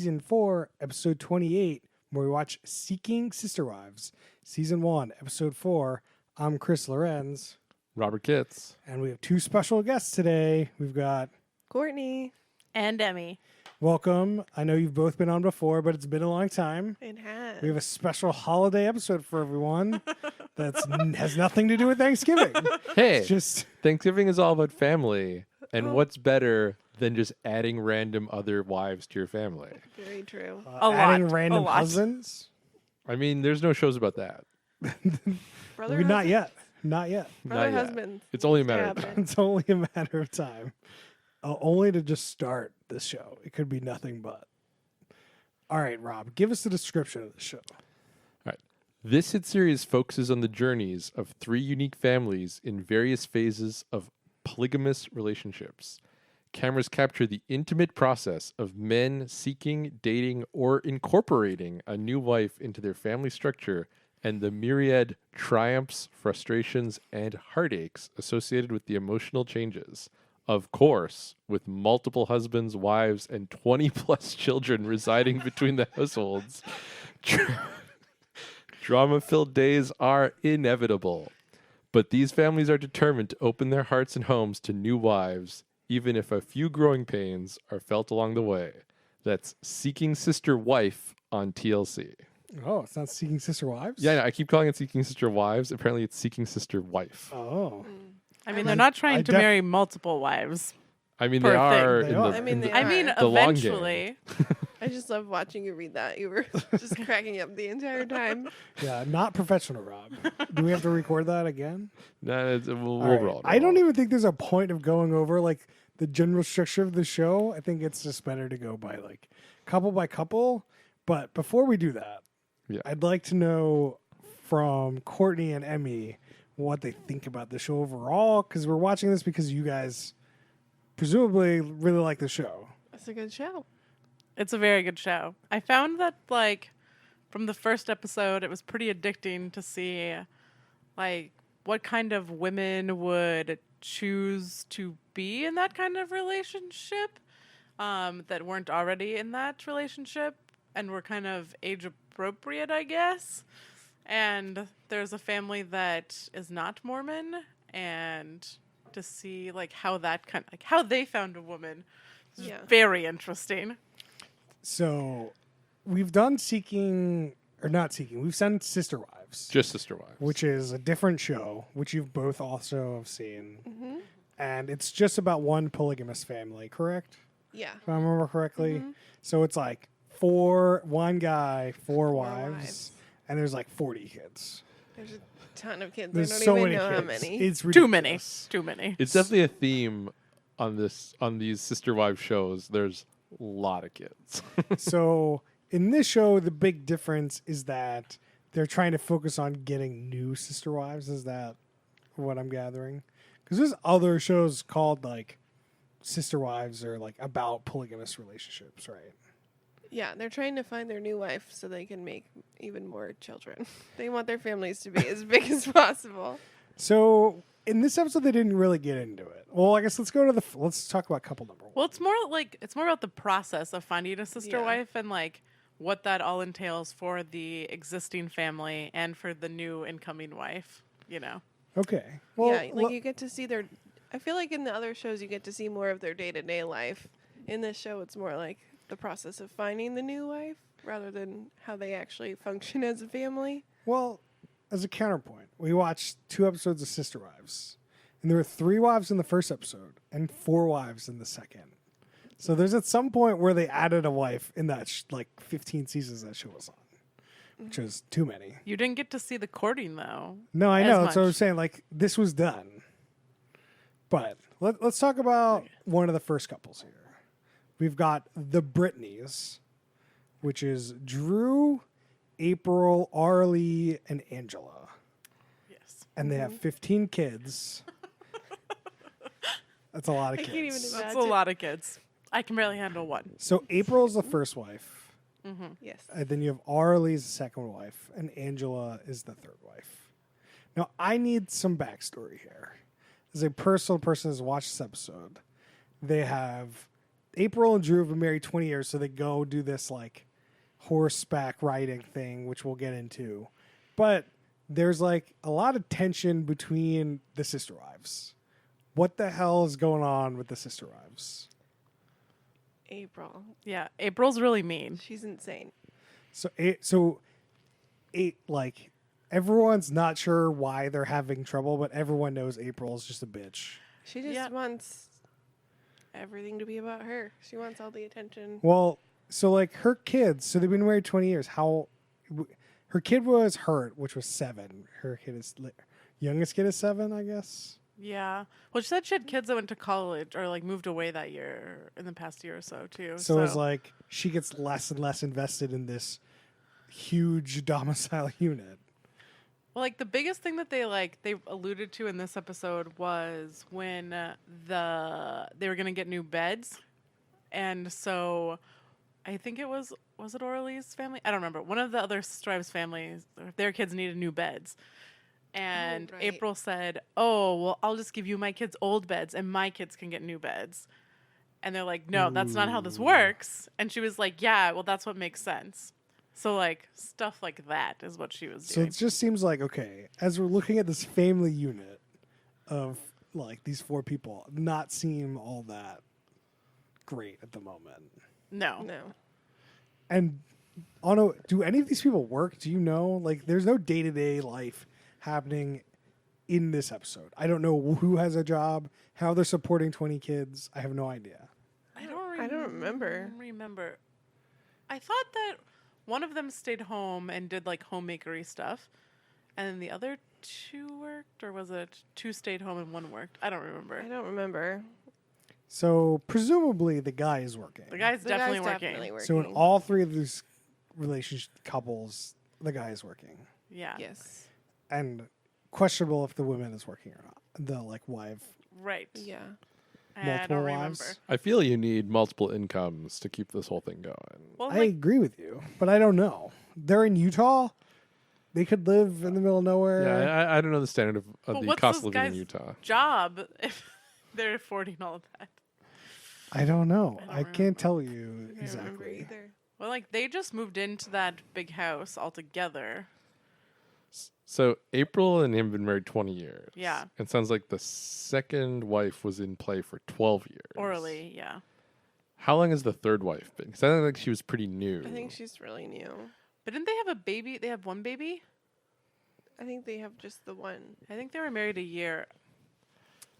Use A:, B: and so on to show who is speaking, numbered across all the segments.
A: Season 4, Episode 28, where we watch Seeking Sister Wives, Season 1, Episode 4. I'm Chris Lorenz.
B: Robert Kitts.
A: And we have two special guests today. We've got
C: Courtney.
D: And Emmy.
A: Welcome. I know you've both been on before, but it's been a long time.
C: It has.
A: We have a special holiday episode for everyone that has nothing to do with Thanksgiving.
B: Hey,
A: It's just
B: Thanksgiving is all about family. And what's better than just adding random other wives to your family?
C: Very true.
A: adding
D: lot,
A: random
D: a lot.
A: cousins.
B: I mean, there's no shows about that.
C: Brother
A: Not
C: husband-
A: yet. Not yet.
C: Brother
B: Not yet.
C: husband.
B: It's only a matter of
C: Happen.
B: time.
A: It's only a matter of time. Only to just start this show. It could be nothing but. All right, Rob, give us the description of the show.
B: This hit series focuses on the journeys of three unique families in various phases of polygamous relationships. Cameras capture the intimate process of men seeking, dating, or incorporating a new wife into their family structure and the myriad triumphs, frustrations, and heartaches associated with the emotional changes. Of course, with multiple husbands, wives, and 20 plus children residing between the households. Drama-filled days are inevitable, but these families are determined to open their hearts and homes to new wives, even if a few growing pains are felt along the way. That's Seeking Sister Wife on TLC.
A: Oh, it's not Seeking Sister Wives?
B: Yeah, I keep calling it Seeking Sister Wives. Apparently, it's Seeking Sister Wife.
A: Oh.
D: I mean, they're not trying to marry multiple wives.
B: I mean,
D: Poor
B: they
D: thing.
B: are.
A: They
B: in
A: are.
B: the,
C: I mean,
B: in the-
C: they
D: I
C: are.
D: mean,
B: The long game.
D: eventually.
C: I just love watching you read that. You were just cracking up the entire time.
A: Yeah, not professional, Rob. Do we have to record that again?
B: No, we'll
A: All right.
B: roll.
A: I don't even think there's a point of going over like the general structure of the show. I think it's just better to go by like couple by couple. But before we do that,
B: Yeah.
A: I'd like to know from Courtney and Emmy what they think about the show overall, because we're watching this because you guys presumably really like the show.
C: That's a good show.
D: It's a very good show. I found that, like, from the first episode, it was pretty addicting to see, like, what kind of women would choose to be in that kind of relationship that weren't already in that relationship and were kind of age appropriate, I guess. And there's a family that is not Mormon, and to see, like, how that kind of, like, how they found a woman is
C: Yeah.
D: very interesting.
A: So we've done Seeking, or not Seeking, we've done Sister Wives,
B: Just Sister Wives.
A: which is a different show, which you've both also have seen.
C: Mm-hmm.
A: And it's just about one polygamous family, correct?
C: Yeah.
A: If I remember correctly. So it's like one guy, four wives,
C: wives.
A: and there's like 40 kids.
C: There's a ton of kids.
A: There's
C: I don't
A: so
C: even
A: many
C: know
A: kids.
C: how many.
A: It's
D: Too many.
A: ridiculous.
D: Too many.
B: It's definitely a theme on these Sister Wives shows. There's a lot of kids.
A: So in this show, the big difference is that they're trying to focus on getting new sister wives. Is that what I'm gathering? Because there's other shows called like Sister Wives or like about polygamous relationships, right?
C: Yeah, they're trying to find their new wife so they can make even more children. They want their families to be as big as possible.
A: So in this episode, they didn't really get into it. Well, I guess let's go to let's talk about couple number one.
D: Well, it's more about the process of finding a sister
C: Yeah.
D: wife and like what that all entails for the existing family and for the new incoming wife, you know.
A: Okay. Well,
C: Yeah, like you get to see their. I feel like in the other shows you get to see more of their day-to-day life. In this show, it's more like the process of finding the new wife rather than how they actually function as a family.
A: well, as a counterpoint, we watched 2 episodes of Sister Wives, and there were 3 wives in the first episode and 4 wives in the second. So there's at some point where they added a wife in that like 15 seasons that show was on, which is too many.
D: You didn't get to see the courting though.
A: No, I
D: As
A: know. That's what I'm
D: much.
A: saying. Like this was done, but let's talk about one of the first couples here. We've got the Brittnys, which is Drew, April, Arlie, and Angela.
D: Yes.
A: And they have 15 kids. That's a lot of
C: I
A: kids.
C: can't even
D: That's
C: imagine.
D: a lot of kids. I can barely handle one.
A: So April's the first wife.
C: Yes.
A: And then you have Arlie's the second wife, and Angela is the third wife. Now, I need some backstory here. As a personal person who's watched this episode, they have April and Drew have been married 20 years, so they go do this like horseback riding thing, which we'll get into. But there's like a lot of tension between the sister wives. What the hell is going on with the sister wives?
C: April.
D: Yeah, April's really mean.
C: She's insane.
A: So like everyone's not sure why they're having trouble, but everyone knows April's just a bitch.
C: She just
D: Yeah.
C: wants everything to be about her. She wants all the attention.
A: Well, so like her kids, so they've been married 20 years. Her kid was hurt, which was 7. Her kid is youngest kid is 7, I guess.
D: Yeah. Well, she said she had kids that went to college or like moved away that year in the past year or so too.
A: So it's like she gets less and less invested in this huge domicile unit.
D: well, like the biggest thing that they alluded to in this episode was when they were gonna get new beds, and so I think it was it Orly's family? I don't remember. One of the other Strives families, their kids needed new beds. And
C: right.
D: April said, "Oh, well, I'll just give you my kids' old beds, and my kids can get new beds." And they're like, "No, that's not how this works." And she was like, "Yeah, well, that's what makes sense." So, like, stuff like that is what she was
A: So
D: doing.
A: it just seems like, okay, as we're looking at this family unit of like these 4 people, not seem all that great at the moment.
D: No.
A: And do any of these people work? Do you know? Like, there's no day-to-day life happening in this episode. I don't know who has a job, how they're supporting 20 kids. I have no idea.
C: I don't remember.
D: I thought that one of them stayed home and did like homemakery stuff, and then the other 2 worked, or was it 2 stayed home and 1 worked? I don't remember.
C: I don't remember.
A: So presumably the guy is working.
D: The guy's
C: The
D: definitely
C: guy's
D: working.
C: definitely working.
A: So in all 3 of these relationship couples, the guy is working.
D: Yeah.
C: Yes.
A: And questionable if the woman is working or not. The like wife.
D: Right.
C: Yeah.
D: I
A: Multiple
D: don't remember.
A: wives?
B: I feel you need multiple incomes to keep this whole thing going.
D: Well,
A: I
D: like,
A: agree with you, but I don't know. They're in Utah. They could live in the middle of nowhere.
B: Yeah, I don't know the standard of
D: but
B: the
D: what's
B: cost
D: this
B: of living in
D: guy's
B: Utah.
D: job if they're affording all of that?
A: I don't know.
D: I
A: I,
D: don't
A: can't
D: remember.
A: tell you
C: I don't remember
A: exactly.
C: either.
D: Well, like they just moved into that big house all together.
B: So April and him have been married 20 years.
D: Yeah.
B: It sounds like the second wife was in play for 12 years.
D: Orally, yeah.
B: How long has the third wife been? Because I think like she was pretty new.
C: I think she's really new.
D: But didn't they have a baby? They have 1 baby?
C: I think they have just the one.
D: I think they were married a year.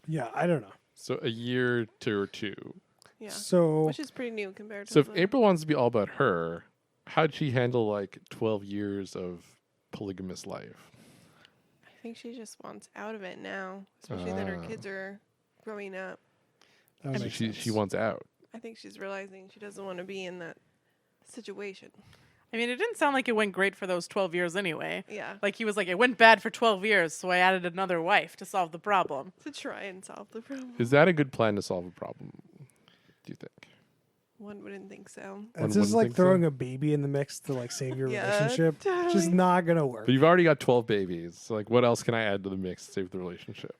A: Yeah, I don't know.
B: So a year or 2.
C: Yeah.
A: So
C: Which is pretty new compared to
B: So if
C: the-
B: April wants to be all about her, how'd she handle like 12 years of polygamous life?
C: I think she just wants out of it now, especially that her
B: Ah.
C: kids are growing up.
A: that
B: So
A: makes
B: she
A: sense.
B: wants out.
C: I think she's realizing she doesn't want to be in that situation.
D: I mean, it didn't sound like it went great for those 12 years anyway.
C: Yeah.
D: Like he was like, it went bad for 12 years, so I added another wife to solve the problem.
C: To try and solve the problem.
B: Is that a good plan to solve a problem? Do you think?
C: One wouldn't think so.
B: One
A: It's just
B: wouldn't
A: like
B: think so.
A: throwing a baby in the mix to like save your
C: Yeah,
A: relationship. Just
C: totally.
A: not gonna work.
B: But you've already got 12 babies. So like, what else can I add to the mix to save the relationship?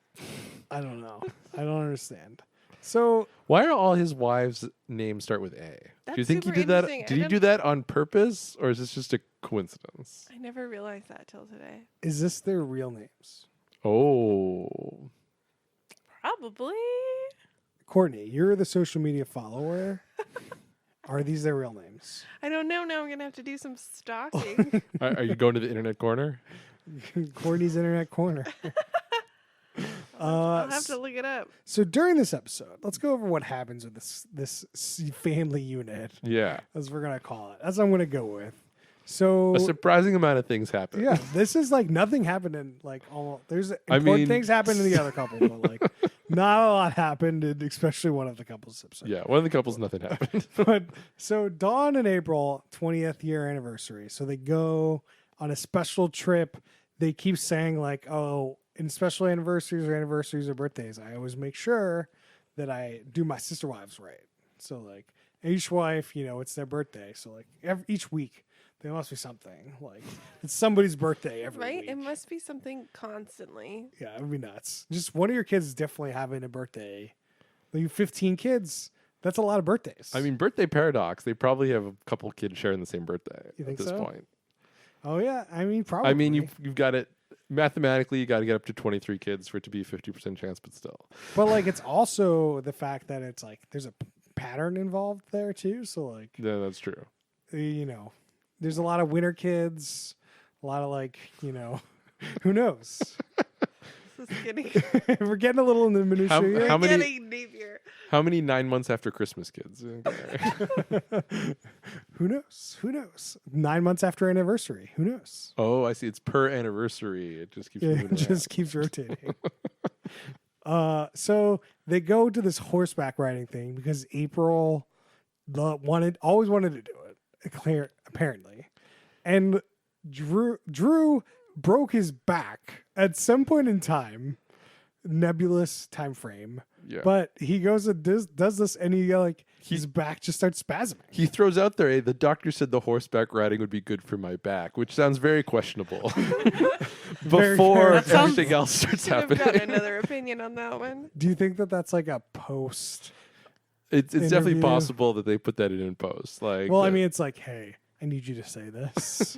A: I don't know. I don't understand. So
B: Why are all his wives' names start with A? Do you
C: That's
B: think he
C: super
B: did that?
C: interesting. I
B: Did he do
C: didn't-
B: that on purpose, or is this just a coincidence?
C: I never realized that till today.
A: is this their real names?
B: Oh,
D: Probably.
A: Courtney, you're the social media follower. Are these their real names?
C: I don't know. Now I'm going to have to do some stalking.
B: are you going to the internet corner?
A: Courtney's Internet Corner.
C: I'll have to look it up.
A: So during this episode, let's go over what happens with this family unit,
B: Yeah,
A: as we're gonna call it. That's what I'm gonna go with. So
B: a surprising amount of things happen.
A: yeah, this is like nothing happened in like all. There's important
B: mean-
A: things happened in the other couple, but like not a lot happened, in especially one of the couples episode.
B: Yeah, one of the couples, nothing happened.
A: But so Dawn and April 20th year anniversary. So they go on a special trip. They keep saying like, oh, in special anniversaries or birthdays, I always make sure that I do my sister wives right. So like each wife, you know, it's their birthday. So like each week there must be something like it's somebody's birthday every
C: Right?
A: week.
C: It must be something constantly.
A: Yeah, it would be nuts. Just one of your kids is definitely having a birthday. Like 15 kids, That's a lot of birthdays.
B: I mean, birthday paradox. They probably have a couple kids sharing the same birthday
A: You
B: at
A: think
B: this
A: so?
B: point.
A: oh yeah, I mean probably.
B: I mean, you've got it mathematically. You got to get up to 23 kids for it to be a 50% chance, but still.
A: but like it's also the fact that it's like there's a pattern involved there too. So like
B: Yeah, that's true.
A: you know, there's a lot of winter kids, a lot of like who knows.
C: This is getting,
A: We're getting a little in the minutiae.
B: How
A: here.
B: many-
C: getting deep here.
B: How many 9 months after Christmas kids?
A: Who knows? Who knows? 9 months after anniversary. Who knows?
B: Oh, I see. It's per anniversary. It just keeps
A: Yeah,
B: moving
A: it just keeps rotating. So they go to this horseback riding thing because April always wanted to do it, apparently. And Drew broke his back at some point in time, nebulous time frame.
B: Yeah.
A: But he goes and does this, and his back just starts spasming.
B: He throws out there, hey, the doctor said the horseback riding would be good for my back, which sounds very questionable.
A: Very
B: Before
A: That
D: sounds-
B: everything else starts
C: Should have got
B: happening.
C: another opinion on that one.
A: Do you think that that's like a post?
B: It's definitely
A: interview?
B: possible that they put that in post. Like,
A: Well, I mean, it's like, hey, I need you to say this.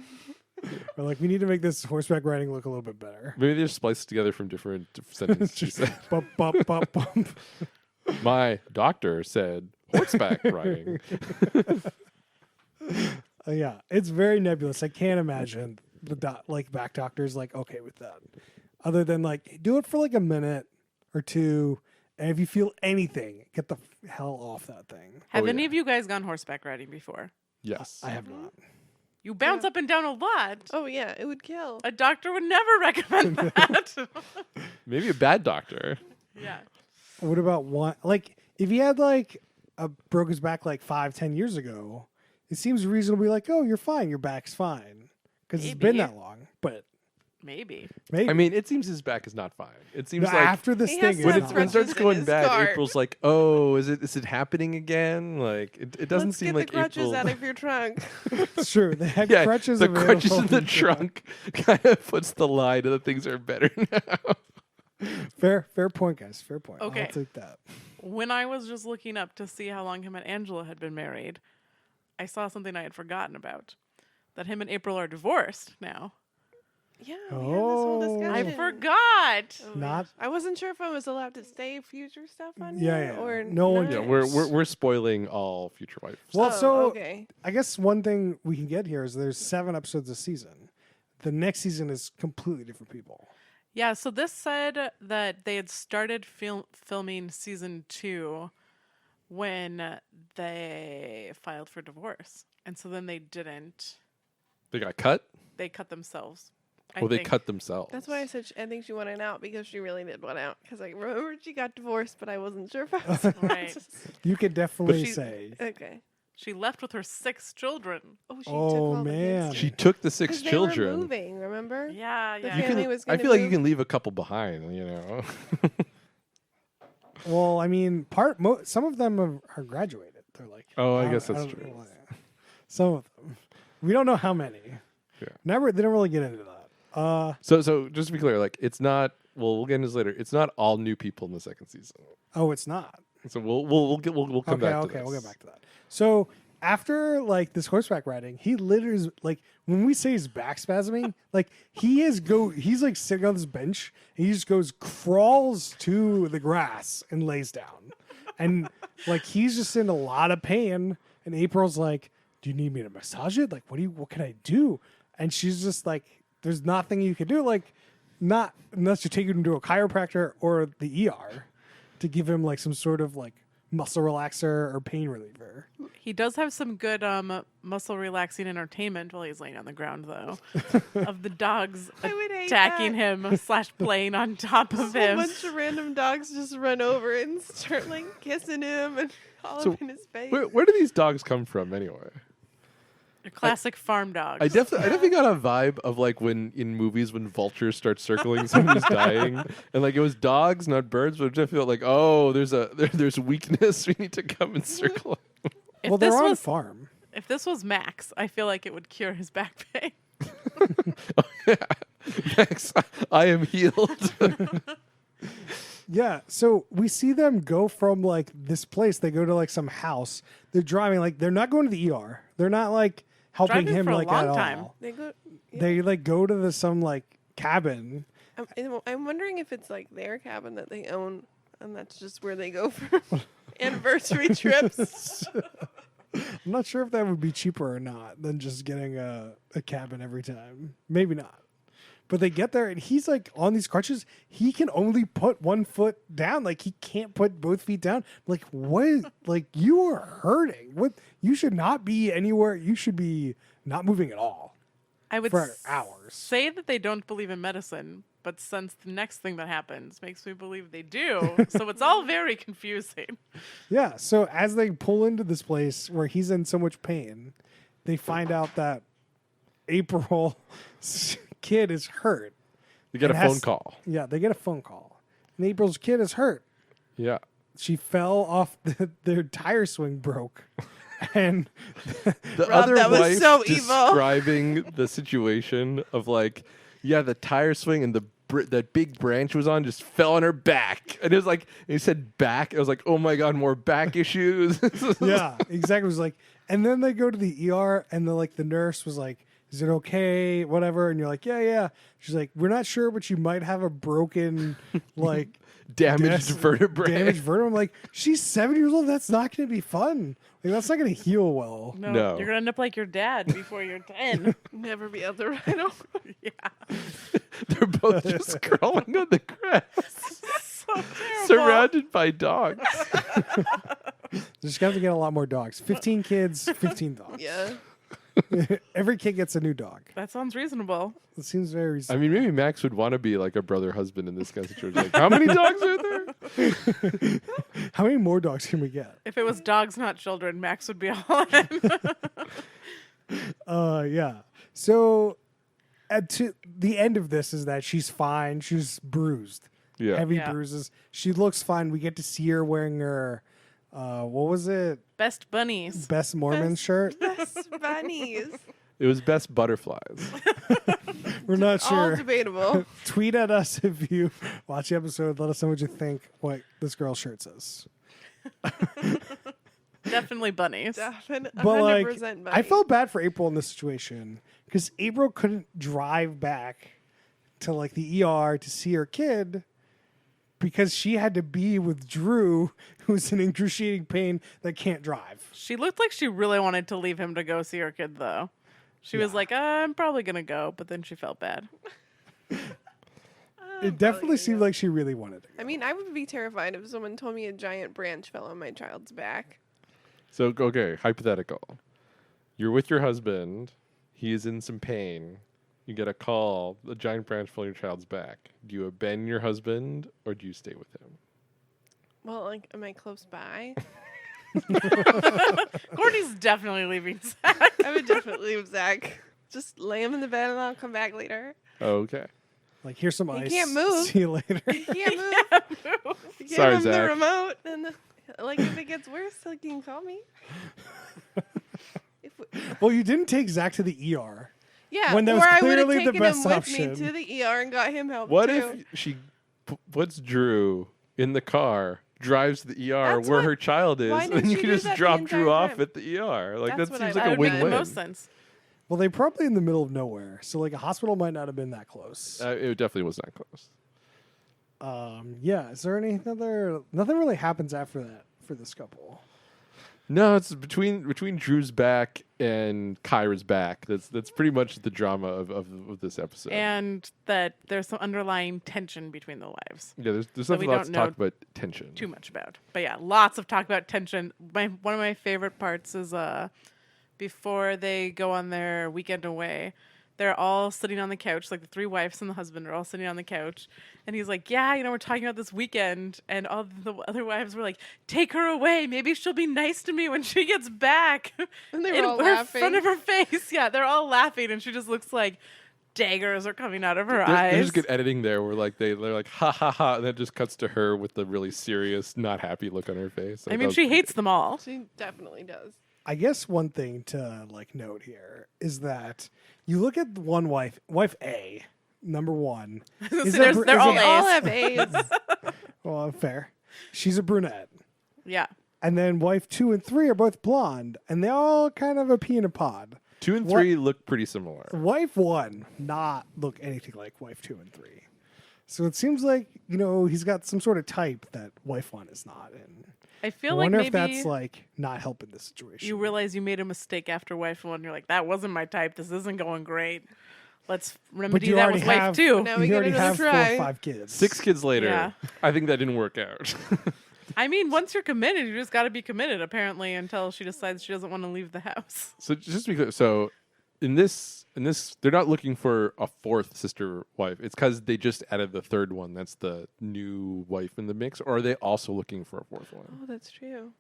A: Or like, we need to make this horseback riding look a little bit better.
B: maybe they're spliced together from different sentences. She said,
A: Bump, bump, bump, bump.
B: my doctor said horseback riding.
A: Yeah, it's very nebulous. I can't imagine the back doctors like okay with that. Other than like do it for like a minute or two, and if you feel anything, get the hell off that thing.
D: Have
B: Oh,
D: any
B: yeah.
D: of you guys gone horseback riding before?
B: Yes.
A: I have not.
D: You bounce
C: Yeah.
D: up and down a lot.
C: Oh yeah, it would kill.
D: A doctor would never recommend that.
B: Maybe a bad doctor.
D: yeah.
A: What about one? Like if he had broke his back like 5-10 years ago, it seems reasonably like oh you're fine, your back's fine because it's been
D: Maybe.
A: that long. But
D: Maybe.
A: maybe
B: I mean, it seems his back is not fine. It seems
A: No,
B: like
A: after this
C: He
A: thing
C: has
A: is
C: to
B: when
C: have
A: not.
B: it starts
C: crutches in
B: going
C: his
B: bad,
C: car.
B: April's like, oh, is it happening again? Like it doesn't
C: Let's
B: seem
C: get
B: like
C: the crutches
B: April.
C: out of your trunk.
A: It's true. They had
B: Yeah,
A: crutches.
B: the crutches in
A: available.
B: the trunk kind of puts the lie to the things are better now.
A: Fair point, guys. Fair point.
D: Okay.
A: I'll take that.
D: When I was just looking up to see how long him and Angela had been married, I saw something I had forgotten about. That him and April are divorced now.
C: Yeah, we had this whole
A: Oh.
C: discussion.
D: I forgot.
C: Oh,
A: Not-
C: yeah. I wasn't sure if I was allowed to say future stuff on
A: Yeah,
C: here
A: yeah.
C: or
A: No one
C: not.
B: Yeah,
A: cares.
B: we're spoiling all future wife.
A: Well,
C: Oh,
A: so
C: okay.
A: I guess one thing we can get here is there's 7 episodes a season. The next season is completely different people.
D: Yeah, so this said that they had started filming season 2 when they filed for divorce. And so then they didn't.
B: They got cut.
D: They cut themselves.
B: Or they
D: think.
B: cut themselves.
C: That's why I said I think she wanted out because she really did want out. Because I remembered she got divorced, but I wasn't sure if I was
D: Right.
A: You could definitely
D: she-
A: say,
C: Okay.
D: She left with her 6 children.
C: Oh, she
A: Oh,
C: took all the
A: man.
C: kids.
B: She took the 6
C: 'Cause they
B: children.
C: were moving, remember?
D: Yeah,
C: The
D: yeah.
B: You
C: family
B: can,
C: was
B: I
C: gonna
B: feel like you
C: move.
B: can leave a couple behind, you know.
A: well, I mean, some of them are graduated. They're like,
B: Oh, I guess that's
A: don't
B: true.
A: know why. Some of them. We don't know how many.
B: Yeah.
A: They don't really get into that.
B: So just to be clear, like it's not. Well, we'll get into this later. It's not all new people in the second season.
A: Oh, it's not.
B: So we'll come back to
A: Okay,
B: this.
A: we'll get back to that. So after like this horseback riding, he literally is like when we say his back spasming, like he's like sitting on this bench and he just crawls to the grass and lays down. And like he's just in a lot of pain. And April's like, do you need me to massage it? Like, what can I do? And she's just like, there's nothing you can do. Like, not unless you take him to a chiropractor or the ER to give him like some sort of like muscle relaxer or pain reliever.
D: He does have some good muscle relaxing entertainment while he's laying on the ground, though, of the dogs
C: I would hate
D: attacking
C: that.
D: him / playing on top of
C: A whole
D: him.
C: bunch of random dogs just run over and start like kissing him and all
B: So,
C: up in his face.
B: Where do these dogs come from anyway?
D: Your classic farm dogs.
B: I definitely got a vibe of like when in movies when vultures start circling someone who's dying, and like it was dogs, not birds. But I definitely felt like, oh, there's weakness. We need to come and circle.
D: If
A: Well, they're
D: this
A: on a
D: was
A: farm.
D: if this was Max, I feel like it would cure his back pain.
B: Max, I am healed.
A: Yeah, so we see them go from like this place. They go to like some house. They're driving like they're not going to the ER. They're not like helping
D: Driving
A: him
D: for a
A: like
D: long
A: at
D: time.
A: all.
C: They go. Yeah.
A: They like go to some like cabin.
C: I'm wondering if it's like their cabin that they own, and that's just where they go for anniversary trips.
A: I'm not sure if that would be cheaper or not than just getting a cabin every time. Maybe not. But they get there and he's like on these crutches. He can only put one foot down. Like he can't put both feet down. Like what? Like you are hurting. What? You should not be anywhere. You should be not moving at all
D: I would
A: for hours.
D: say that they don't believe in medicine, but since the next thing that happens makes me believe they do, so it's all very confusing.
A: Yeah. So as they pull into this place where he's in so much pain, they find out that April's kid is hurt.
B: You get a
A: It
B: phone
A: has-
B: call.
A: Yeah, they get a phone call. And April's kid is hurt.
B: Yeah.
A: She fell off their tire swing broke. And
B: The
C: Rob,
B: other
C: that was
B: wife
C: so evil.
B: describing the situation of like, yeah, the tire swing and that big branch was on just fell on her back, and it was like he said back. It was like, oh my god, more back issues.
A: yeah, exactly. It was like, and then they go to the ER, and the nurse was like, "Is it okay? Whatever." And you're like, "Yeah, yeah." She's like, "We're not sure, but you might have a broken like
B: damaged
A: disc-
B: vertebrae.
A: damaged vertebra." I'm like, she's 7 years old. That's not going to be fun. Like that's not going to heal well.
B: No.
D: You're gonna end up like your dad before you're 10.
C: Never be able to ride over.
D: Yeah.
B: They're both just crawling on the grass,
D: So terrible.
B: surrounded by dogs.
A: Just got to get a lot more dogs. 15 kids, 15 dogs.
C: Yeah.
A: Every kid gets a new dog.
D: That sounds reasonable.
A: It seems very
B: I
A: reasonable.
B: mean, maybe Max would want to be like a brother husband in this kind of situation. Like, how many dogs are there?
A: How many more dogs can we get?
D: If it was dogs, not children, Max would be all in.
A: Yeah. So to the end of this is that she's fine. She's bruised.
B: Yeah.
A: Heavy
D: Yeah.
A: bruises. She looks fine. We get to see her wearing her what was it?
D: Best bunnies.
A: Best Mormon
C: Best-
A: shirt.
C: Best bunnies.
B: It was best butterflies.
A: We're not
C: All
A: sure.
C: debatable.
A: Tweet at us if you watch the episode. Let us know what you think. What this girl's shirt says.
D: Definitely bunnies.
C: Definitely.
A: But like,
C: 100%
A: I felt bad for April in this situation because April couldn't drive back to like the ER to see her kid because she had to be with Drew, who's in excruciating pain that can't drive.
D: She looked like she really wanted to leave him to go see her kid, though. She was
A: Yeah.
D: like, I'm probably going to go, but then she felt bad.
A: It definitely seemed like she really wanted to go.
C: I mean, I would be terrified if someone told me a giant branch fell on my child's back.
B: So, okay, hypothetical. You're with your husband. He is in some pain. You get a call, a giant branch fell on your child's back. Do you abandon your husband or do you stay with him?
C: Well, like, am I close by?
D: Courtney's definitely leaving Zach.
C: I would definitely leave Zach. Just lay him in the bed and I'll come back later.
B: Okay.
A: Like, here's some ice.
C: can't move.
A: See you later.
C: He can't move. Give
B: Sorry,
C: him the
B: Zach.
C: remote, and like if it gets worse, he can call me. If we,
A: Well, you didn't take Zach to the ER.
C: yeah,
A: When that
C: or
A: was
C: I would have
A: clearly the
C: taken him
A: best
C: with
A: option.
C: me to the ER and got him help
B: What
C: too.
B: if she puts Drew in the car, drives to the ER
C: That's
B: where
C: what-
B: her child is,
C: why
B: and
C: didn't
B: you
C: she
B: can
C: do
B: just
C: that the
B: drop
C: entire
B: Drew off
C: time?
B: at the ER? Like,
C: That's
B: that
C: what I
B: seems
C: would
B: like a
D: That would make the
B: win-win.
D: most sense.
A: Well, they probably in the middle of nowhere, so like a hospital might not have been that close.
B: It definitely was not close.
A: Yeah. Is there any other? Nothing really happens after that for this couple.
B: No, it's between Drew's back and Kyra's back. That's pretty much the drama of this episode.
D: And that there's some underlying tension between the wives.
B: Yeah, there's
D: So we
B: something lots to
D: don't
B: talk about tension.
D: Too much about. But yeah, lots of talk about tension. One of my favorite parts is before they go on their weekend away, they're all sitting on the couch, like the three wives and the husband are all sitting on the couch. And he's like, yeah, we're talking about this weekend. And all the other wives were like, take her away. Maybe she'll be nice to me when she gets back.
C: And they were
D: in
C: all
D: her
C: laughing.
D: front of her face. Yeah, they're all laughing. And she just looks like daggers are coming out of her
B: There's
D: eyes.
B: good editing there where like they're like ha ha ha, and then it just cuts to her with the really serious, not happy look on her face.
D: I mean, she hates them all.
C: She definitely does.
A: I guess one thing to like note here is that you look at one wife A, number one.
D: So they're all
C: They all
D: A's.
C: have A's.
A: Well, fair. She's a brunette.
D: Yeah.
A: And then wife 2 and 3 are both blonde, and they all kind of a pea in a pod.
B: 2 and
A: What-
B: 3 look pretty similar.
A: Wife 1 not look anything like wife 2 and 3. So it seems like, he's got some sort of type that wife 1 is not. And
D: I
A: I
D: feel like
A: wonder
D: maybe
A: if that's like not helping the situation.
D: you realize you made a mistake after wife 1. You're like, that wasn't my type. This isn't going great. Let's remedy
A: you
D: that
A: already
D: with wife
A: have-
D: 2.
C: Now we
A: you
C: get
A: already
C: another
A: have 4 or
C: try.
A: 5 kids.
B: 6 kids later,
D: Yeah.
B: I think that didn't work out.
D: I mean, once you're committed, you just got to be committed, apparently, until she decides she doesn't want to leave the house.
B: So just to be clear, so in this, they're not looking for a 4th sister wife. It's because they just added the 3rd one. That's the new wife in the mix. Or are they also looking for a 4th one?
C: Oh, that's true.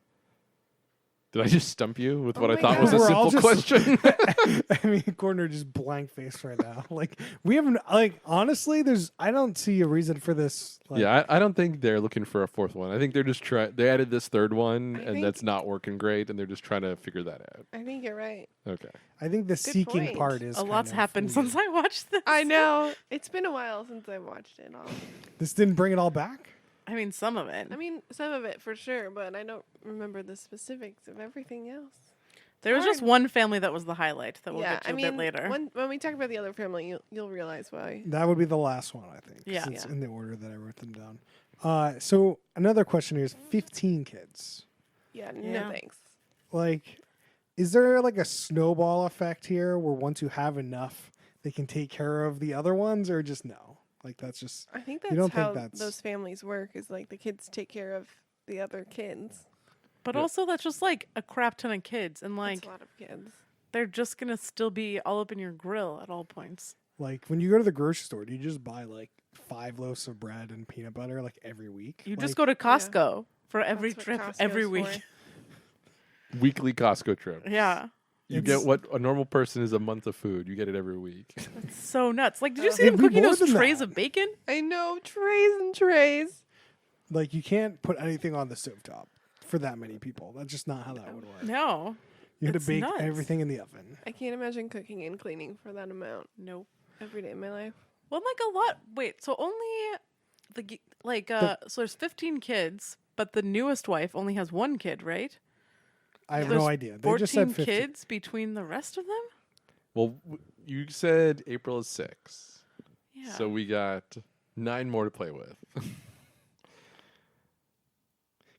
B: Did I just stump you with what
C: Oh
B: I
C: my
B: thought
C: God.
B: was a
A: We're all
B: simple
A: just-
B: question?
A: I mean, Gordon are just blank faced right now. Like we haven't. Like honestly, I don't see a reason for this. Like,
B: Yeah, I don't think they're looking for a 4th one. I think they're just they added this 3rd one,
C: I
B: and
C: think-
B: that's not working great, and they're just trying to figure that out.
C: I think you're right.
B: Okay.
A: I think the seeking
C: point.
A: part is
D: A lot's
A: kind of
D: happened
A: weird.
D: since I watched this.
C: I know. It's been a while since I watched it all.
A: This didn't bring it all back.
D: I mean, some of it.
C: I mean, some of it for sure, but I don't remember the specifics of everything else.
D: There was just
C: hard.
D: one family that was the highlight that we'll
C: yeah,
D: get to
C: I
D: a
C: mean,
D: bit later.
C: when we talk about the other family, you'll realize why.
A: That would be the last one, I think. 'cause
D: Yeah.
A: it's
C: Yeah.
A: in the order that I wrote them down. So another question here is 15 kids.
C: Yeah,
D: Yeah.
C: no thanks.
A: Like, is there like a snowball effect here where once you have enough, they can take care of the other ones, or just no? Like that's just
C: I think
A: You
C: that's
A: don't think
C: how
A: that's-
C: those families work. Is like the kids take care of the other kids.
D: But
B: Yeah.
D: also, that's just like a crap ton of kids. And like,
C: That's a lot of kids.
D: they're just going to still be all up in your grill at all points.
A: like when you go to the grocery store, do you just buy like 5 loaves of bread and peanut butter like every week?
D: You
A: Like,
D: just go to Costco for every
C: That's what
D: trip
C: Costco's
D: every
C: for.
D: week.
B: Weekly Costco trip.
D: Yeah.
B: You
A: It's-
B: get what a normal person is a month of food. You get it every week.
D: It's so nuts. Like, did you see
A: It'd
D: them
A: be
D: cooking
A: more
D: those
A: than
D: trays
A: that.
D: of bacon?
C: I know, trays and trays.
A: Like you can't put anything on the stovetop for that many people. That's just not how that would work.
D: No.
A: You had to
D: It's
A: bake
D: nuts.
A: everything in the oven.
C: I can't imagine cooking and cleaning for that amount
D: Nope.
C: every day of my life.
D: Well, like a lot. Wait, so only so there's 15 kids, but the newest wife only has 1 kid, right?
A: I have
D: There's
A: no idea. They
D: 14
A: just said 15.
D: kids between the rest of them?
B: Well, you said April is 6.
D: Yeah.
B: So we got 9 more to play with.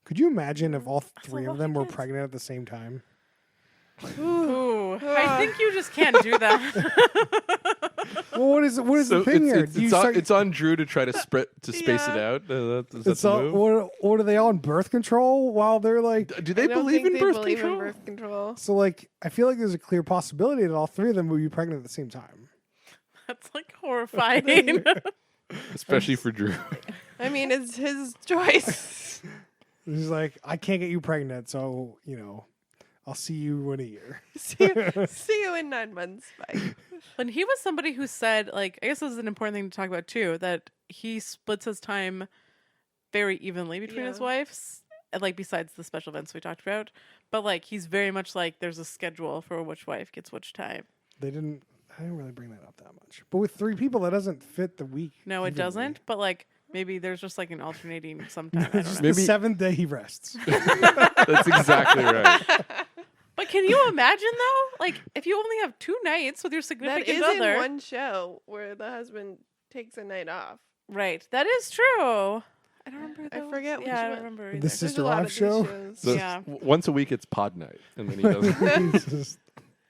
A: Could you imagine if all
D: a
A: 3
D: lot
A: of them
D: of
A: were
D: kids.
A: pregnant at the same time?
D: Ooh, I think you just can't do that.
A: Well, what is
B: So
A: the thing here?
B: it's,
A: Do you
B: it's, on,
A: start-
B: it's on Drew to try to space it
C: Yeah.
B: out. Is that
A: it's
B: the
A: all,
B: move?
A: what are they on birth control while they're like?
B: Do they
C: I don't
B: believe
C: think
B: in
C: they
B: birth
C: believe
B: control?
C: in birth control.
A: So like, I feel like there's a clear possibility that all 3 of them would be pregnant at the same time.
D: That's like horrifying.
B: Especially for Drew.
C: I mean, it's his choice.
A: He's like, I can't get you pregnant, so I'll see you in a year.
C: see you in 9 months. Bye.
D: And he was somebody who said, like, I guess this is an important thing to talk about too, that he splits his time very evenly between his
C: Yeah.
D: wives, and, like, besides the special events we talked about. But like, he's very much like, there's a schedule for which wife gets which time.
A: I didn't really bring that up that much. But with 3 people, that doesn't fit the week.
D: No, it
A: evenly.
D: doesn't. But like, maybe there's just like an alternating sometime. I don't
A: Just
D: know.
A: the
B: Maybe-
A: 7th day he rests.
B: That's exactly right.
D: But can you imagine though? Like, if you only have 2 nights with your
C: That
D: significant
C: is
D: other,
C: in one show where the husband takes a night off.
D: right? That is true. I don't remember.
C: I
D: those.
C: forget which
D: Yeah, I don't
C: one.
D: remember.
A: The
D: Either.
C: There's
A: Sister
C: a lot
A: Wives
C: of these
A: show?
C: shows.
B: So
D: Yeah.
B: once a week it's pod night, and then he does.
A: He's just-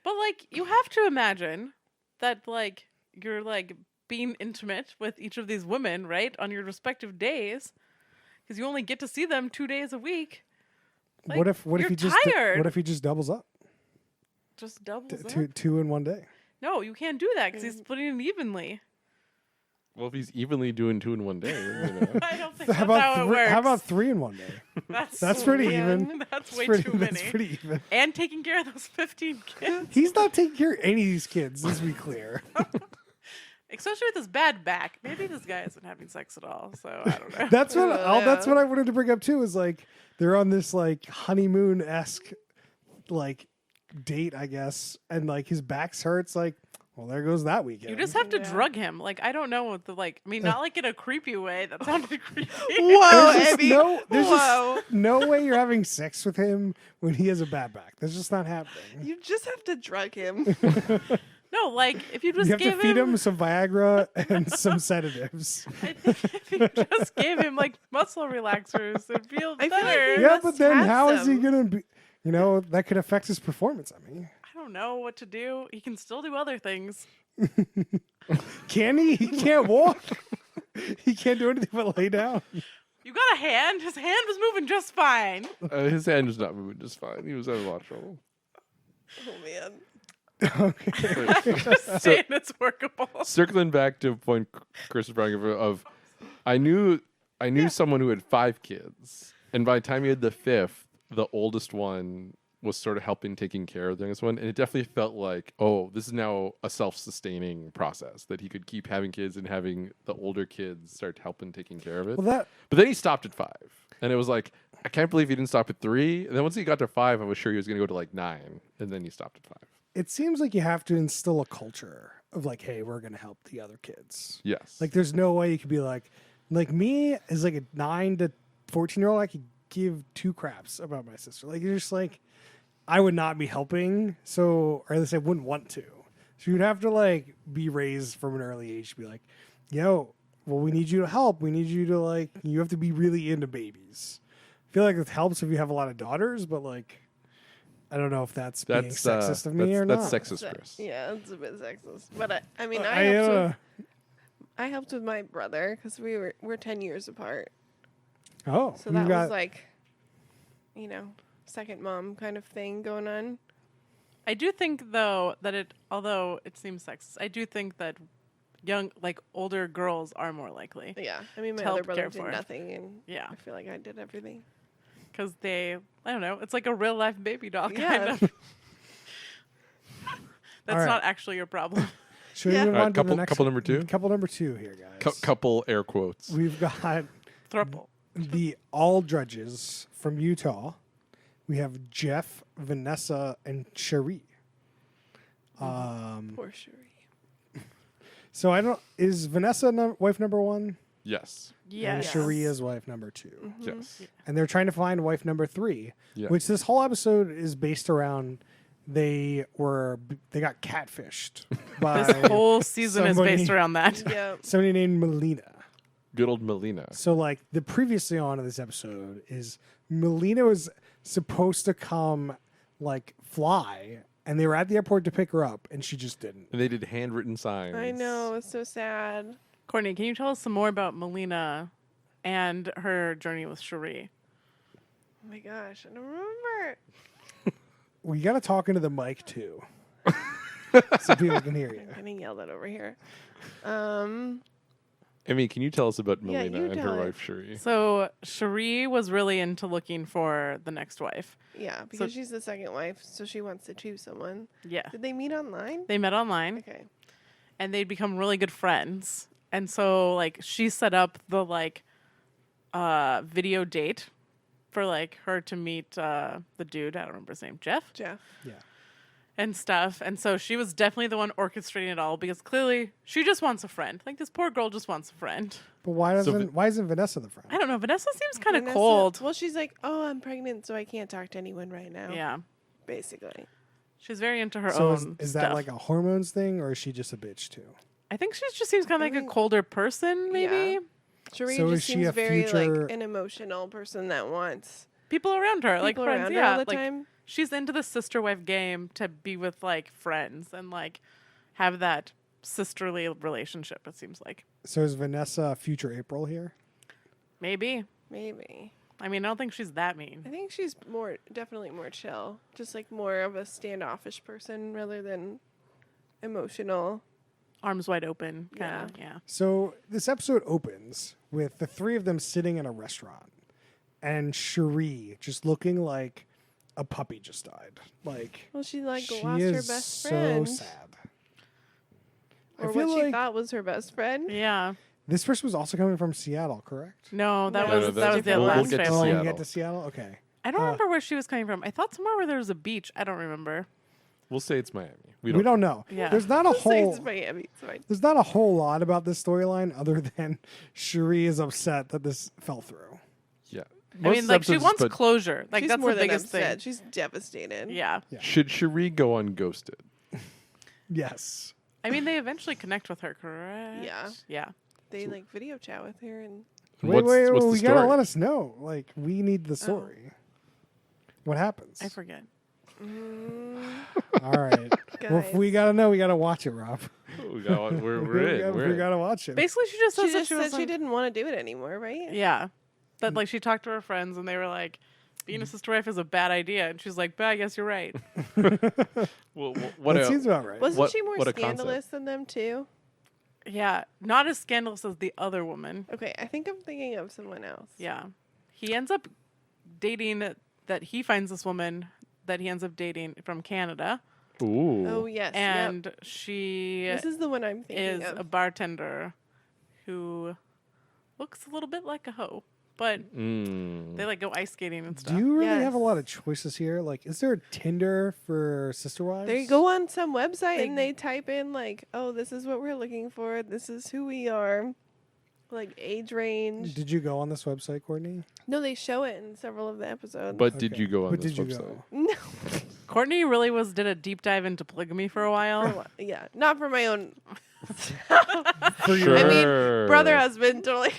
D: But like, you have to imagine that like you're like being intimate with each of these women, right, on your respective days, because you only get to see them 2 days a week. Like,
A: what if
D: you're
A: he just
D: tired.
A: what if he just doubles up?
D: Just doubles up.
A: Two in one day.
D: No, you can't do that because he's splitting it evenly.
B: Well, if he's evenly doing 2 in one day,
D: I don't think
A: How
D: that's how
A: about
D: it works.
A: how about 3 in one day?
D: that's
A: That's pretty
C: man.
A: even.
D: That's
A: That's
D: way
A: pretty,
D: too many.
A: That's pretty even.
D: And taking care of those 15 kids,
A: He's not taking care of any of these kids. Let's be clear.
D: especially with his bad back. Maybe this guy isn't having sex at all. So I don't know.
A: That's what that's
C: Yeah.
A: what I wanted to bring up too. Is like they're on this like honeymoon esque like date, I guess, and like his back's hurts. Like, Well, there goes that weekend.
D: You just have to
C: Yeah.
D: drug him. Like, I don't know what the, like, I mean, not like in a creepy way. That sounded creepy.
C: Whoa,
A: There's just
C: Abby.
A: there's
C: Whoa.
A: just no way you're having sex with him when he has a bad back. That's just not happening.
C: You just have to drug him.
D: No, like, if you just
A: You have to
D: gave
A: feed
D: him,
A: him some Viagra and some sedatives.
D: I think if you just gave him, like, muscle relaxers, it'd feel
C: I feel like
D: better.
C: he
A: Yeah,
C: must
A: but then
C: have
A: how is he
C: some.
A: gonna be? You know, that could affect his performance. I mean,
D: I don't know what to do. He can still do other things.
A: can he? He can't walk. He can't do anything but lay down.
D: You got a hand? His hand was moving just fine.
B: His hand was not moving just fine. He was having a lot of trouble.
C: Oh man.
A: Okay.
D: Just saying it's workable.
B: Circling back to a point Chris was bringing up of, I knew someone who had 5 kids, and by the time he had the 5th, the oldest one was sort of helping taking care of the youngest one, and it definitely felt like, oh, this is now a self-sustaining process that he could keep having kids and having the older kids start helping taking care of it.
A: Well, that
B: But then he stopped at 5, and it was like, I can't believe he didn't stop at 3. And then once he got to 5, I was sure he was going to go to like 9, and then he stopped at 5.
A: it seems like you have to instill a culture of like, hey, we're gonna help the other kids.
B: Yes.
A: Like, there's no way you could be like me as like a 9 to 14-year-old. I could give 2 craps about my sister. Like, you're just like, I would not be helping. So, or at least I wouldn't want to. So you'd have to like be raised from an early age to be like, yo, well, we need you to help. We need you to like, you have to be really into babies. I feel like it helps if you have a lot of daughters, but like, I don't know if that's being sexist of me or
B: that's
A: not.
B: sexist, Chris.
C: Yeah, it's a bit sexist. But I mean,
A: I
C: I helped with my brother because we're 10 years apart.
A: oh,
C: So
A: you
C: that
A: got
C: was like, you know, second mom kind of thing going on.
D: I do think, though, that although it seems sexist, I do think that older girls are more likely.
C: Yeah, I mean, my
D: To help
C: other brother
D: care
C: did
D: for.
C: nothing, and
D: Yeah.
C: I feel like I did everything.
D: Because I don't know, it's like a real life baby doll kind
C: Yeah.
D: of. That's
A: right.
D: not actually your problem.
A: should
C: Yeah.
A: we move
B: All right,
A: on to the next
B: couple number 2?
A: Couple number 2 here, guys.
B: Couple air quotes.
A: We've got
D: Thruple.
A: the Aldridges from Utah. We have Jeff, Vanessa, and Cherie.
C: Poor Cherie.
A: So is Vanessa wife number 1?
B: Yes.
A: And
D: Yes.
A: Cherie is wife number 2.
B: Yes.
A: And they're trying to find wife number 3,
B: Yeah.
A: which this whole episode is based around. They got catfished by
D: This whole season is
A: somebody-
D: based around that.
C: Yeah.
A: somebody named Melina.
B: Good old Melina.
A: So like the previously on in this episode is Melina was supposed to come like fly, and they were at the airport to pick her up, and she just didn't.
B: And they did handwritten signs.
C: I know, it's so sad.
D: Courtney, can you tell us some more about Melina and her journey with Cherie?
C: Oh my gosh, I don't remember.
A: We got to talk into the mic too, so people can hear you.
C: I'm getting yelled at over here.
B: Amy, can you tell us about
C: Yeah,
B: Melina
C: you
B: and
C: tell
B: her
C: it.
B: wife, Cherie?
D: So Cherie was really into looking for the next wife.
C: Yeah, because she's the second wife, so she wants to choose someone.
D: Yeah.
C: Did they meet online?
D: They met online
C: Okay.
D: and they'd become really good friends. And so like she set up the video date for like her to meet the dude, I don't remember his name, Jeff,
C: Jeff.
A: Yeah.
D: and stuff. And so she was definitely the one orchestrating it all because clearly she just wants a friend. Like this poor girl just wants a friend.
A: But why isn't Vanessa the friend?
D: I don't know. Vanessa seems kind of
C: Vanessa-
D: cold.
C: Well, she's like, oh, I'm pregnant, so I can't talk to anyone right now.
D: Yeah.
C: Basically.
D: She's very into her
A: So
D: own
A: is that
D: stuff.
A: like a hormones thing, or is she just a bitch too?
D: I think she just seems kind of like a
C: think-
D: colder person, maybe.
C: Yeah. Cherie
A: So is
C: just
A: she
C: seems
A: a
C: very
A: future-
C: like an emotional person that wants
D: People around her, like
C: people
D: friends.
C: around her
D: Yeah,
C: all the
D: like
C: time.
D: she's into the sister wife game to be with like friends and like have that sisterly relationship. It seems like
A: So is Vanessa future April here?
D: maybe.
C: Maybe.
D: I mean, I don't think she's that mean.
C: I think she's definitely more chill. Just like more of a standoffish person rather than emotional.
D: Arms wide open, kind of. Yeah.
A: So this episode opens with the 3 of them sitting in a restaurant, and Cherie just looking like a puppy just died. Like
C: Well, she like
A: she
C: lost her
A: is
C: best
A: so
C: friend.
A: sad.
C: Or
A: I feel
C: what she
A: like
C: thought was her best friend.
D: Yeah.
A: this person was also coming from Seattle, correct?
D: No, that
C: No,
D: was
C: no,
D: that was the
C: we'll
D: last
B: get to
A: Oh,
D: family.
A: we
B: Seattle.
A: get to Seattle. Okay.
D: I don't remember where she was coming from. I thought somewhere where there was a beach. I don't remember.
B: We'll say it's Miami.
A: We don't know.
D: Yeah.
A: There's not a
C: Let's say
A: whole.
C: it's Miami. It's fine.
A: There's not a whole lot about this storyline other than Cherie is upset that this fell through.
B: Yeah.
D: I mean, like, she wants
B: but
D: closure. Like,
C: She's
D: that's
C: more
D: the
C: than
D: biggest
C: upset.
D: thing.
C: She's devastated.
D: Yeah.
B: should Cherie go unghosted?
A: Yes.
D: I mean, they eventually connect with her, correct?
C: Yeah.
D: Yeah.
C: They like video chat with her and
A: Wait,
B: What's the
A: we gotta
B: story?
A: let us know. Like, we need the story. What happens?
D: I forget.
A: All right. Well, if
C: guys.
A: we gotta know, we gotta watch it, Rob.
B: We're in.
A: we gotta watch it.
D: Basically, she just
C: she
D: says that
C: just
D: she
C: said
D: was
C: she
D: like,
C: didn't want to do it anymore, right?
D: yeah. That, like, she talked to her friends, and they were like, being a sister wife is a bad idea. And she's like, but I guess you're right.
B: Well, what
A: That
B: a-
A: seems about right.
C: Wasn't she more
B: what a concept.
C: scandalous than them too?
D: Yeah. Not as scandalous as the other woman.
C: Okay, I think I'm thinking of someone else.
D: Yeah. He ends up dating that he finds this woman that he ends up dating from Canada.
B: Ooh.
C: Oh yes.
D: And she
C: This is the one I'm
D: is
C: thinking
D: a
C: of.
D: bartender who looks a little bit like a hoe, but
B: Mm.
D: they like go ice skating and stuff.
A: Do you really
C: Yes.
A: have a lot of choices here? Like, is there a Tinder for Sister Wives?
C: They go on some website
D: They-
C: and they type in like, "Oh, this is what we're looking for. This is who we are." Like age range.
A: Did you go on this website, Courtney?
C: No, they show it in several of the episodes.
B: But did
A: Okay.
B: you go on
A: But
B: this
A: did you
B: website?
A: go?
C: no.
D: Courtney really did a deep dive into polygamy for a while.
C: Yeah, not for my own.
A: For your
C: I mean,
B: Sure.
C: brother, husband, totally.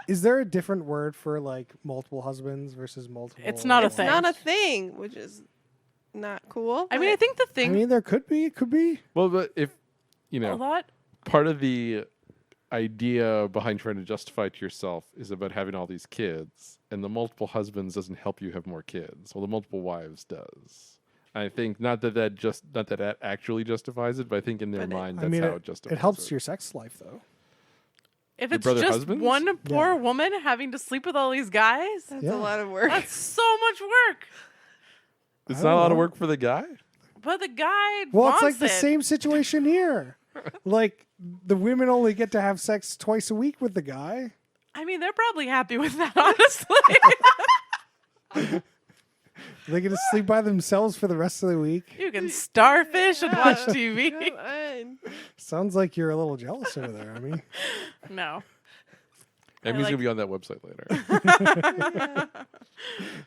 A: Is there a different word for like multiple husbands versus multiple?
D: It's not a
C: It's
D: thing.
C: not a thing, which is not cool.
D: I mean, I
C: but-
D: think the
A: I
D: thing
A: mean, there could be. It could be.
B: Well, but if you
D: a
B: know,
D: lot.
B: part of the idea behind trying to justify it to yourself is about having all these kids, and the multiple husbands doesn't help you have more kids. Well, the multiple wives does. I think not that that actually justifies it, but I think in their
C: But it-
B: mind
A: I
B: that's
A: mean,
B: how it justifies
A: it helps
B: it.
A: your sex life, though.
D: If
B: Your
D: it's
B: brother
D: just
B: husbands?
D: one poor
A: Yeah.
D: woman having to sleep with all these guys,
C: That's
A: Yeah.
C: a lot of work.
D: that's so much work.
B: It's
A: I
B: not a
A: don't
B: lot of
A: know.
B: work for the guy.
D: But the guy
A: Well,
D: wants
A: it's like the
D: it.
A: same situation here. Like the women only get to have sex twice a week with the guy.
D: I mean, they're probably happy with that, honestly.
A: They get to sleep by themselves for the rest of the week.
D: You can starfish and watch
C: Yeah.
D: TV.
C: Come on.
A: Sounds like you're a little jealous over there. I mean,
D: No.
B: Emmy's
D: like-
B: gonna be on that website later.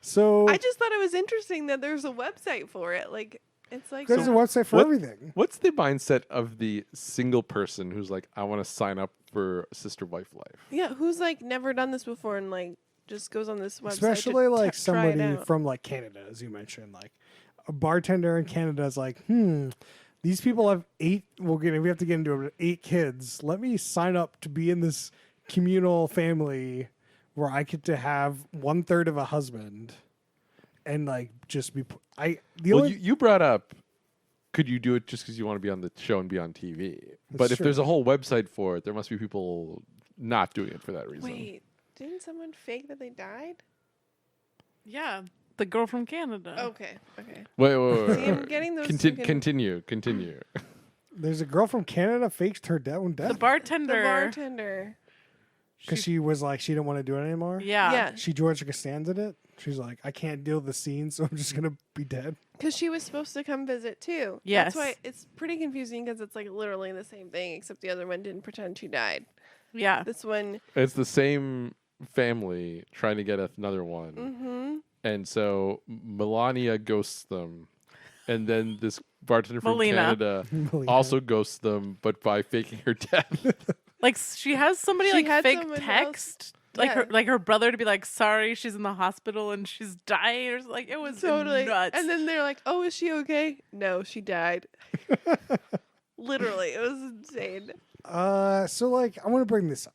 A: so
C: I just thought it was interesting that there's a website for it. Like, it's like
A: there's a website for
B: what-
A: everything.
B: What's the mindset of the single person who's like, I want to sign up for sister wife life?
C: yeah, who's like never done this before and like just goes on this website,
A: Especially
C: to
A: like
C: try it
A: somebody
C: out.
A: from like Canada, as you mentioned, like a bartender in Canada is like, these people have we have to get into it, 8 kids. Let me sign up to be in this communal family where I get to have 1/3 of a husband and like just be. The
B: Well,
A: only
B: you brought up, could you do it just because you want to be on the show and be on TV? But if
A: true.
B: there's a whole website for it, there must be people not doing it for that reason.
C: Wait, didn't someone fake that they died?
D: Yeah, the girl from Canada.
C: Okay, okay.
B: Wait.
C: See, I'm getting those. two
B: Continue.
A: there's a girl from Canada faked her own
D: The
A: death
C: the
D: bartender.
C: bartender.
A: because she was like she didn't want to do it anymore.
D: Yeah.
C: Yeah,
A: She Georgia Costanza did it. She's like, I can't deal with the scene, so I'm just gonna be dead.
C: because she was supposed to come visit too.
D: Yes.
C: That's why it's pretty confusing because it's like literally the same thing, except the other one didn't pretend she died.
D: Yeah.
C: This one,
B: It's the same family trying to get another one.
C: mm-hmm.
B: And so Melania ghosts them. And then this bartender from
D: Melina.
B: Canada also ghosts them, but by faking her death.
D: Like she has somebody
C: She
D: like
C: had
D: fake
C: someone
D: text.
C: Yeah.
D: Like her brother to be like, sorry, she's in the hospital and she's dying, or like it was
C: Totally.
D: nuts.
C: And then they're like, "Oh, is she okay?" No, she died. Literally, it was insane.
A: So like I want to bring this up.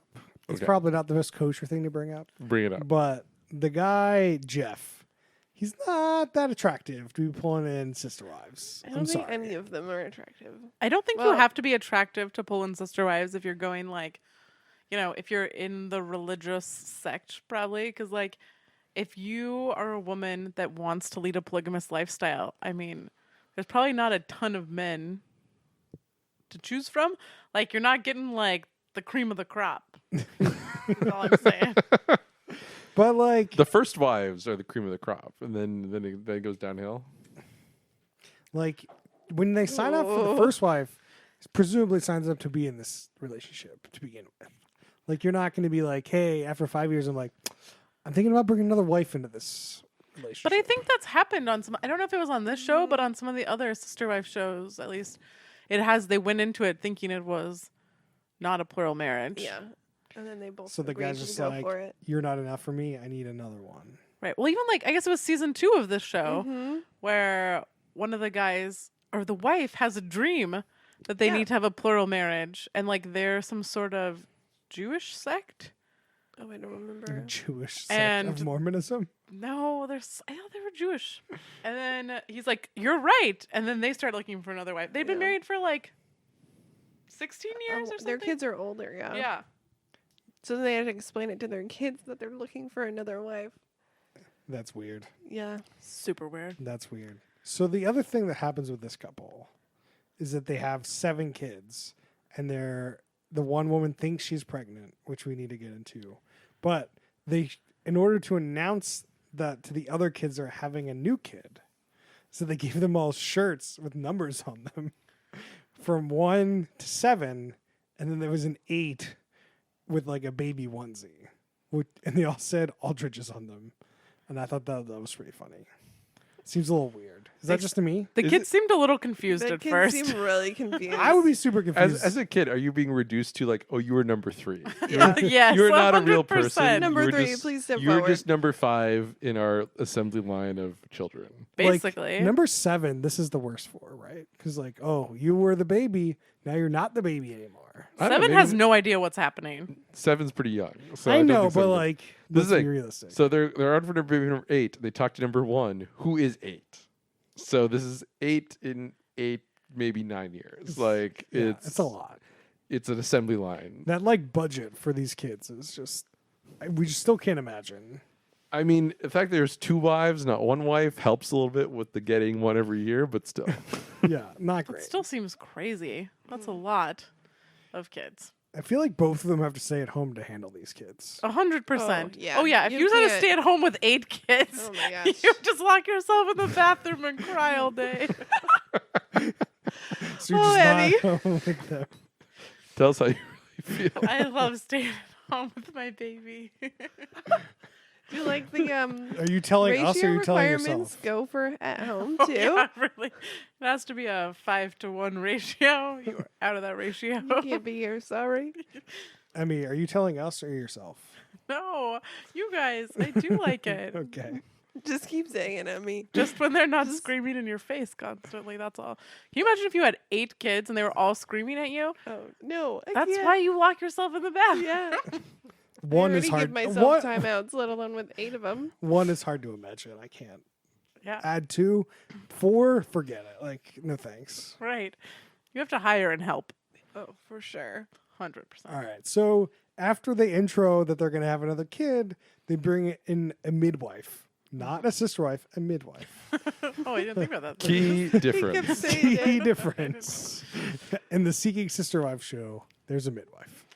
A: It's
B: Okay.
A: probably not the most kosher thing to bring up,
B: Bring it up.
A: but the guy Jeff, he's not that attractive to be pulling in sister wives.
C: I
A: I'm
C: don't think
A: sorry.
C: any of them are attractive.
D: I don't think you
C: Well-
D: have to be attractive to pull in sister wives if you're going like, you know, if you're in the religious sect, probably. Because, like, if you are a woman that wants to lead a polygamous lifestyle, I mean, there's probably not a ton of men to choose from. Like, you're not getting, like, the cream of the crop. That's all I'm saying.
A: But like,
B: The first wives are the cream of the crop, and then it goes downhill.
A: like when they sign up for the first wife, presumably signs up to be in this relationship to begin with. Like you're not going to be like, hey, after 5 years, I'm thinking about bringing another wife into this relationship.
D: But I think that's happened on some. I don't know if it was on this show, but on some of the other sister wife shows, at least, it has. They went into it thinking it was not a plural marriage.
C: Yeah. And then they both
A: So the
C: agreed
A: guy's
C: to
A: just
C: go
A: like,
C: for it.
A: you're not enough for me. I need another one.
D: Right. Well, even like I guess it was season 2 of this show
C: Mm-hmm.
D: where one of the guys or the wife has a dream that they
C: Yeah.
D: need to have a plural marriage, and like they're some sort of Jewish sect.
C: Oh, I don't remember.
A: Jewish sect
D: And-
A: of Mormonism.
D: No, I know they were Jewish. And then he's like, "You're right." And then they start looking for another wife. They've been
C: Yeah.
D: married for like 16 years or something.
C: Their kids are older, yeah.
D: Yeah.
C: So then they had to explain it to their kids that they're looking for another wife.
A: That's weird.
C: Yeah.
D: Super weird.
A: That's weird. So the other thing that happens with this couple is that they have 7 kids, and the one woman thinks she's pregnant, which we need to get into. But in order to announce that to the other kids are having a new kid, so they gave them all shirts with numbers on them from 1 to 7, and then there was an 8 with like a baby onesie, and they all said Aldridge's on them, and I thought that was pretty funny. Seems a little weird. Is that just to me?
D: The
B: Is
D: kids
B: it-
D: seemed a little confused
C: The
D: at
C: kids
D: first.
C: seem really confused.
A: I would be super confused.
B: As a kid, are you being reduced to like, oh, you were number 3?
C: Yeah.
D: Yes,
B: You're not a real
D: 100%.
B: person.
C: Number
B: You were
C: 3,
B: just-
C: please step
B: You're
C: forward.
B: just number 5 in our assembly line of children.
A: Like,
D: Basically.
A: number 7, this is the worst for, right? Because like, oh, you were the baby, now you're not the baby anymore.
B: I don't know,
D: 7 has
B: maybe
D: no idea what's happening.
B: 7's pretty young. So
A: I
B: don't
A: know,
B: think
A: but
B: seven-
A: like,
B: This
A: let's
B: is
A: be
B: like-
A: realistic.
B: So they're on for number baby number 8. They talk to number 1, who is 8. So this is 8 in 8, maybe 9 years. Like
A: yeah, it's a lot.
B: It's an assembly line.
A: That like budget for these kids is just, we just still can't imagine.
B: I mean, the fact that there's 2 wives, not 1 wife, helps a little bit with the getting one every year, but still.
A: Yeah, not
D: It
A: great.
D: still seems crazy. That's a lot of kids.
A: I feel like both of them have to stay at home to handle these kids.
C: Oh,100%. yeah.
D: Oh yeah. If
C: You
D: you had to
C: can't-
D: stay at home with 8 kids,
C: Oh my gosh.
D: you just lock yourself in the bathroom and cry all day.
A: So you're
C: Oh,
A: just
C: Abby.
A: not home with them.
B: Tell us how you really feel.
D: I love staying at home with my baby.
C: Do you like the
A: Are you telling us or
C: ratio
A: are you telling
C: requirements
A: yourself?
C: go for at home
D: Oh,
C: too?
D: yeah, really. It has to be a 5-to-1 ratio. You're out of that ratio.
C: You can't be here, sorry.
A: Emmy, are you telling us or yourself?
D: No, you guys, I do like it.
A: Okay.
C: Just keep saying it at me.
D: Just when they're not screaming in your face constantly, that's all. Can you imagine if you had 8 kids and they were all screaming at you?
C: Oh no, I
D: That's
C: can't.
D: why you lock yourself in the bath.
C: Yeah,
A: One
C: I
A: is
C: already
A: hard.
C: give myself
A: One,
C: timeouts, let alone with 8 of them.
A: one is hard to imagine. I can't.
D: Yeah,
A: Add 2, 4, forget it. Like, no thanks.
D: right. You have to hire and help.
C: Oh, for sure.
D: 100%.
A: All right. So after the intro that they're going to have another kid, they bring in a midwife, not a sister wife, a midwife.
D: Oh, I didn't think about that.
B: Key
C: He kept
B: difference.
C: saying
A: Key
C: it.
A: difference. In the Seeking Sister Wife show, there's a midwife.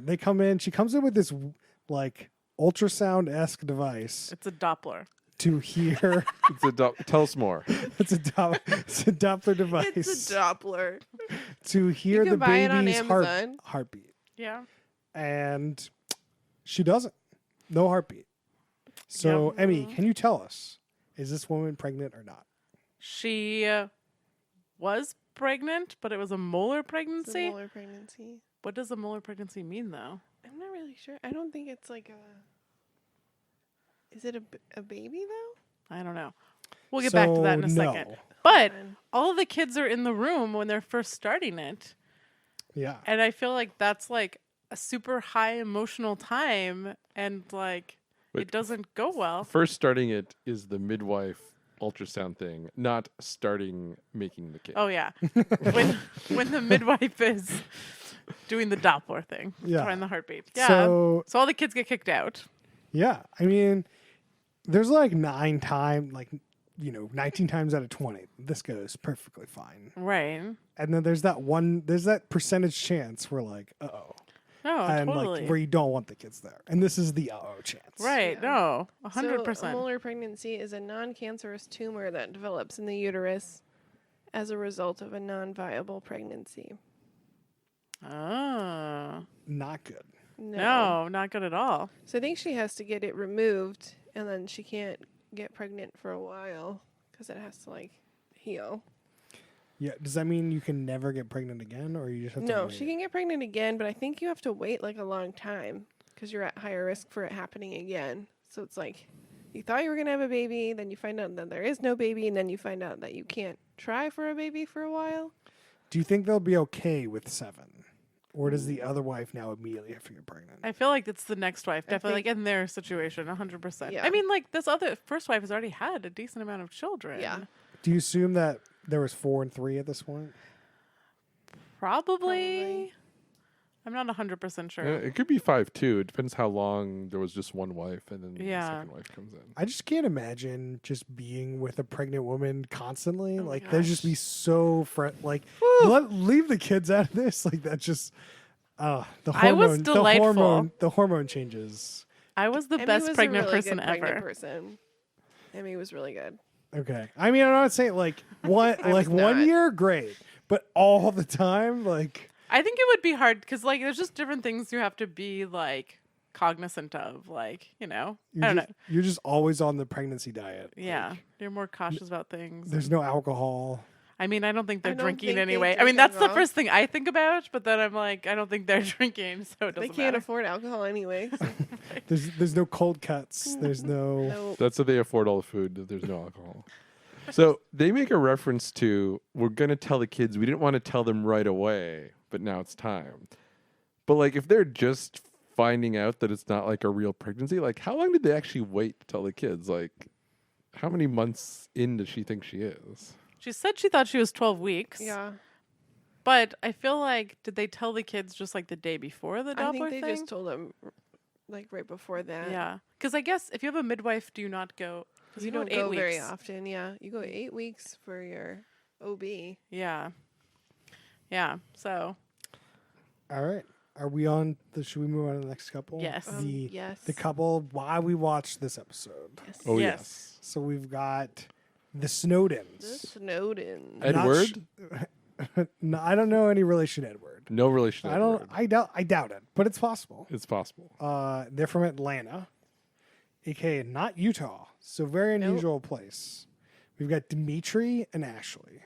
A: They come in. She comes in with this like ultrasound-esque device
D: It's a Doppler.
A: to hear.
B: Tell us more.
A: it's a Doppler device
C: It's a Doppler.
A: to hear
C: You
A: the
C: can buy it on
A: baby's
C: Amazon.
A: heartbeat,
D: Yeah.
A: and she doesn't. No heartbeat. So,
D: Yep.
A: Emmy, can you tell us, is this woman pregnant or not?
D: She was pregnant, but it was a molar
C: It's a
D: pregnancy.
C: molar pregnancy.
D: What does a molar pregnancy mean, though?
C: I'm not really sure. I don't think it's like a. Is it a baby though?
D: I don't know. We'll get back to that in a
A: So,
D: second.
A: no.
D: But
C: Fine.
D: all of the kids are in the room when they're first starting it.
A: Yeah.
D: And I feel like that's like a super high emotional time and like
B: Wait.
D: it doesn't go well.
B: First starting it is the midwife ultrasound thing, not starting making the kid.
D: Oh yeah. when the midwife is doing the Doppler thing.
A: Yeah.
D: Trying the heartbeat. Yeah. So
A: So
D: all the kids get kicked out.
A: yeah, I mean, there's like 19 times out of 20, this goes perfectly fine.
D: Right.
A: And then there's that percentage chance where like, uh-oh.
D: No,
A: and
D: totally.
A: like where you don't want the kids there. And this is the chance.
D: Right.
C: Yeah.
D: No,
C: So
D: 100%.
C: a molar pregnancy is a non-cancerous tumor that develops in the uterus as a result of a non-viable pregnancy.
D: Oh.
A: Not good.
D: No, not good at all.
C: So I think she has to get it removed, and then she can't get pregnant for a while because it has to like heal.
A: Yeah. Does that mean you can never get pregnant again, or you just have to
C: No,
A: wait?
C: she can get pregnant again, but I think you have to wait like a long time because you're at higher risk for it happening again. So it's like you thought you were going to have a baby, then you find out that there is no baby, and then you find out that you can't try for a baby for a while.
A: Do you think they'll be okay with 7? Or does the other wife now immediately have to get pregnant?
D: I feel like it's the next wife.
C: I
D: Definitely
C: think-
D: like in their situation, 100%.
C: Yeah.
D: I mean, like this other first wife has already had a decent amount of children.
C: Yeah.
A: Do you assume that there was 4 and 3 at this point?
D: Probably. I'm not 100% sure.
B: It could be 5 too. It depends how long there was just one wife, and then
D: Yeah.
B: the second wife comes in.
A: I just can't imagine just being with a pregnant woman constantly.
D: Oh my
A: Like, they'd just be
D: gosh.
A: so like, leave the kids out of this. Like, that's just the
D: I was
A: hormone,
D: delightful.
A: the hormone changes.
D: I was the
C: Emmy
D: best
C: was a
D: pregnant
C: really
D: person
C: good pregnant
D: ever.
C: person. Emmy was really good.
A: Okay, I mean, I'm not saying like one
C: I
A: like
C: was
A: one
C: not.
A: year, great, but all the time, like.
D: I think it would be hard because like there's just different things you have to be like cognizant of. Like, I don't know.
A: You're just always on the pregnancy diet.
D: Yeah.
A: Like,
D: You're more cautious about things.
A: there's no alcohol.
D: I mean, I don't think they're
C: I don't
D: drinking
C: think they
D: anyway. I
C: drink
D: mean, that's the
C: alcohol.
D: first thing I think about, but then I'm like, I don't think they're drinking, so it
C: They
D: doesn't
C: can't
D: matter.
C: afford alcohol anyway. So
A: There's no cold cuts. There's no.
C: no.
B: That's how they afford all the food. That there's no alcohol. So they make a reference to, we're going to tell the kids, we didn't want to tell them right away, but now it's time. But like, if they're just finding out that it's not like a real pregnancy, like how long did they actually wait to tell the kids? Like, how many months in does she think she is?
D: She said she thought she was 12 weeks.
C: Yeah.
D: But I feel like, did they tell the kids just like the day before the
C: I
D: Doppler
C: think they
D: thing?
C: just told them like right before that.
D: Yeah. Because I guess if you have a midwife, do you not go? Because
C: You
D: go
C: don't
D: at 8
C: go
D: weeks.
C: very often. Yeah. You go 8 weeks for your OB.
D: Yeah. Yeah. So,
A: All right. Are we on? Should we move on to the next couple?
D: Yes.
C: Yes.
A: The couple. Why we watched this episode.
C: Yes.
B: Oh,
D: Yes.
B: yes.
A: So we've got the
C: The
A: Snowdens.
C: Snowden.
A: Not
B: Edward?
A: No, I don't know any relation to Edward.
B: No relation to
A: I don't.
B: Edward.
A: I doubt it, but it's possible.
B: It's possible.
A: They're from Atlanta, aka not Utah. So very
C: Nope.
A: unusual place. We've got Dimitri and Ashley.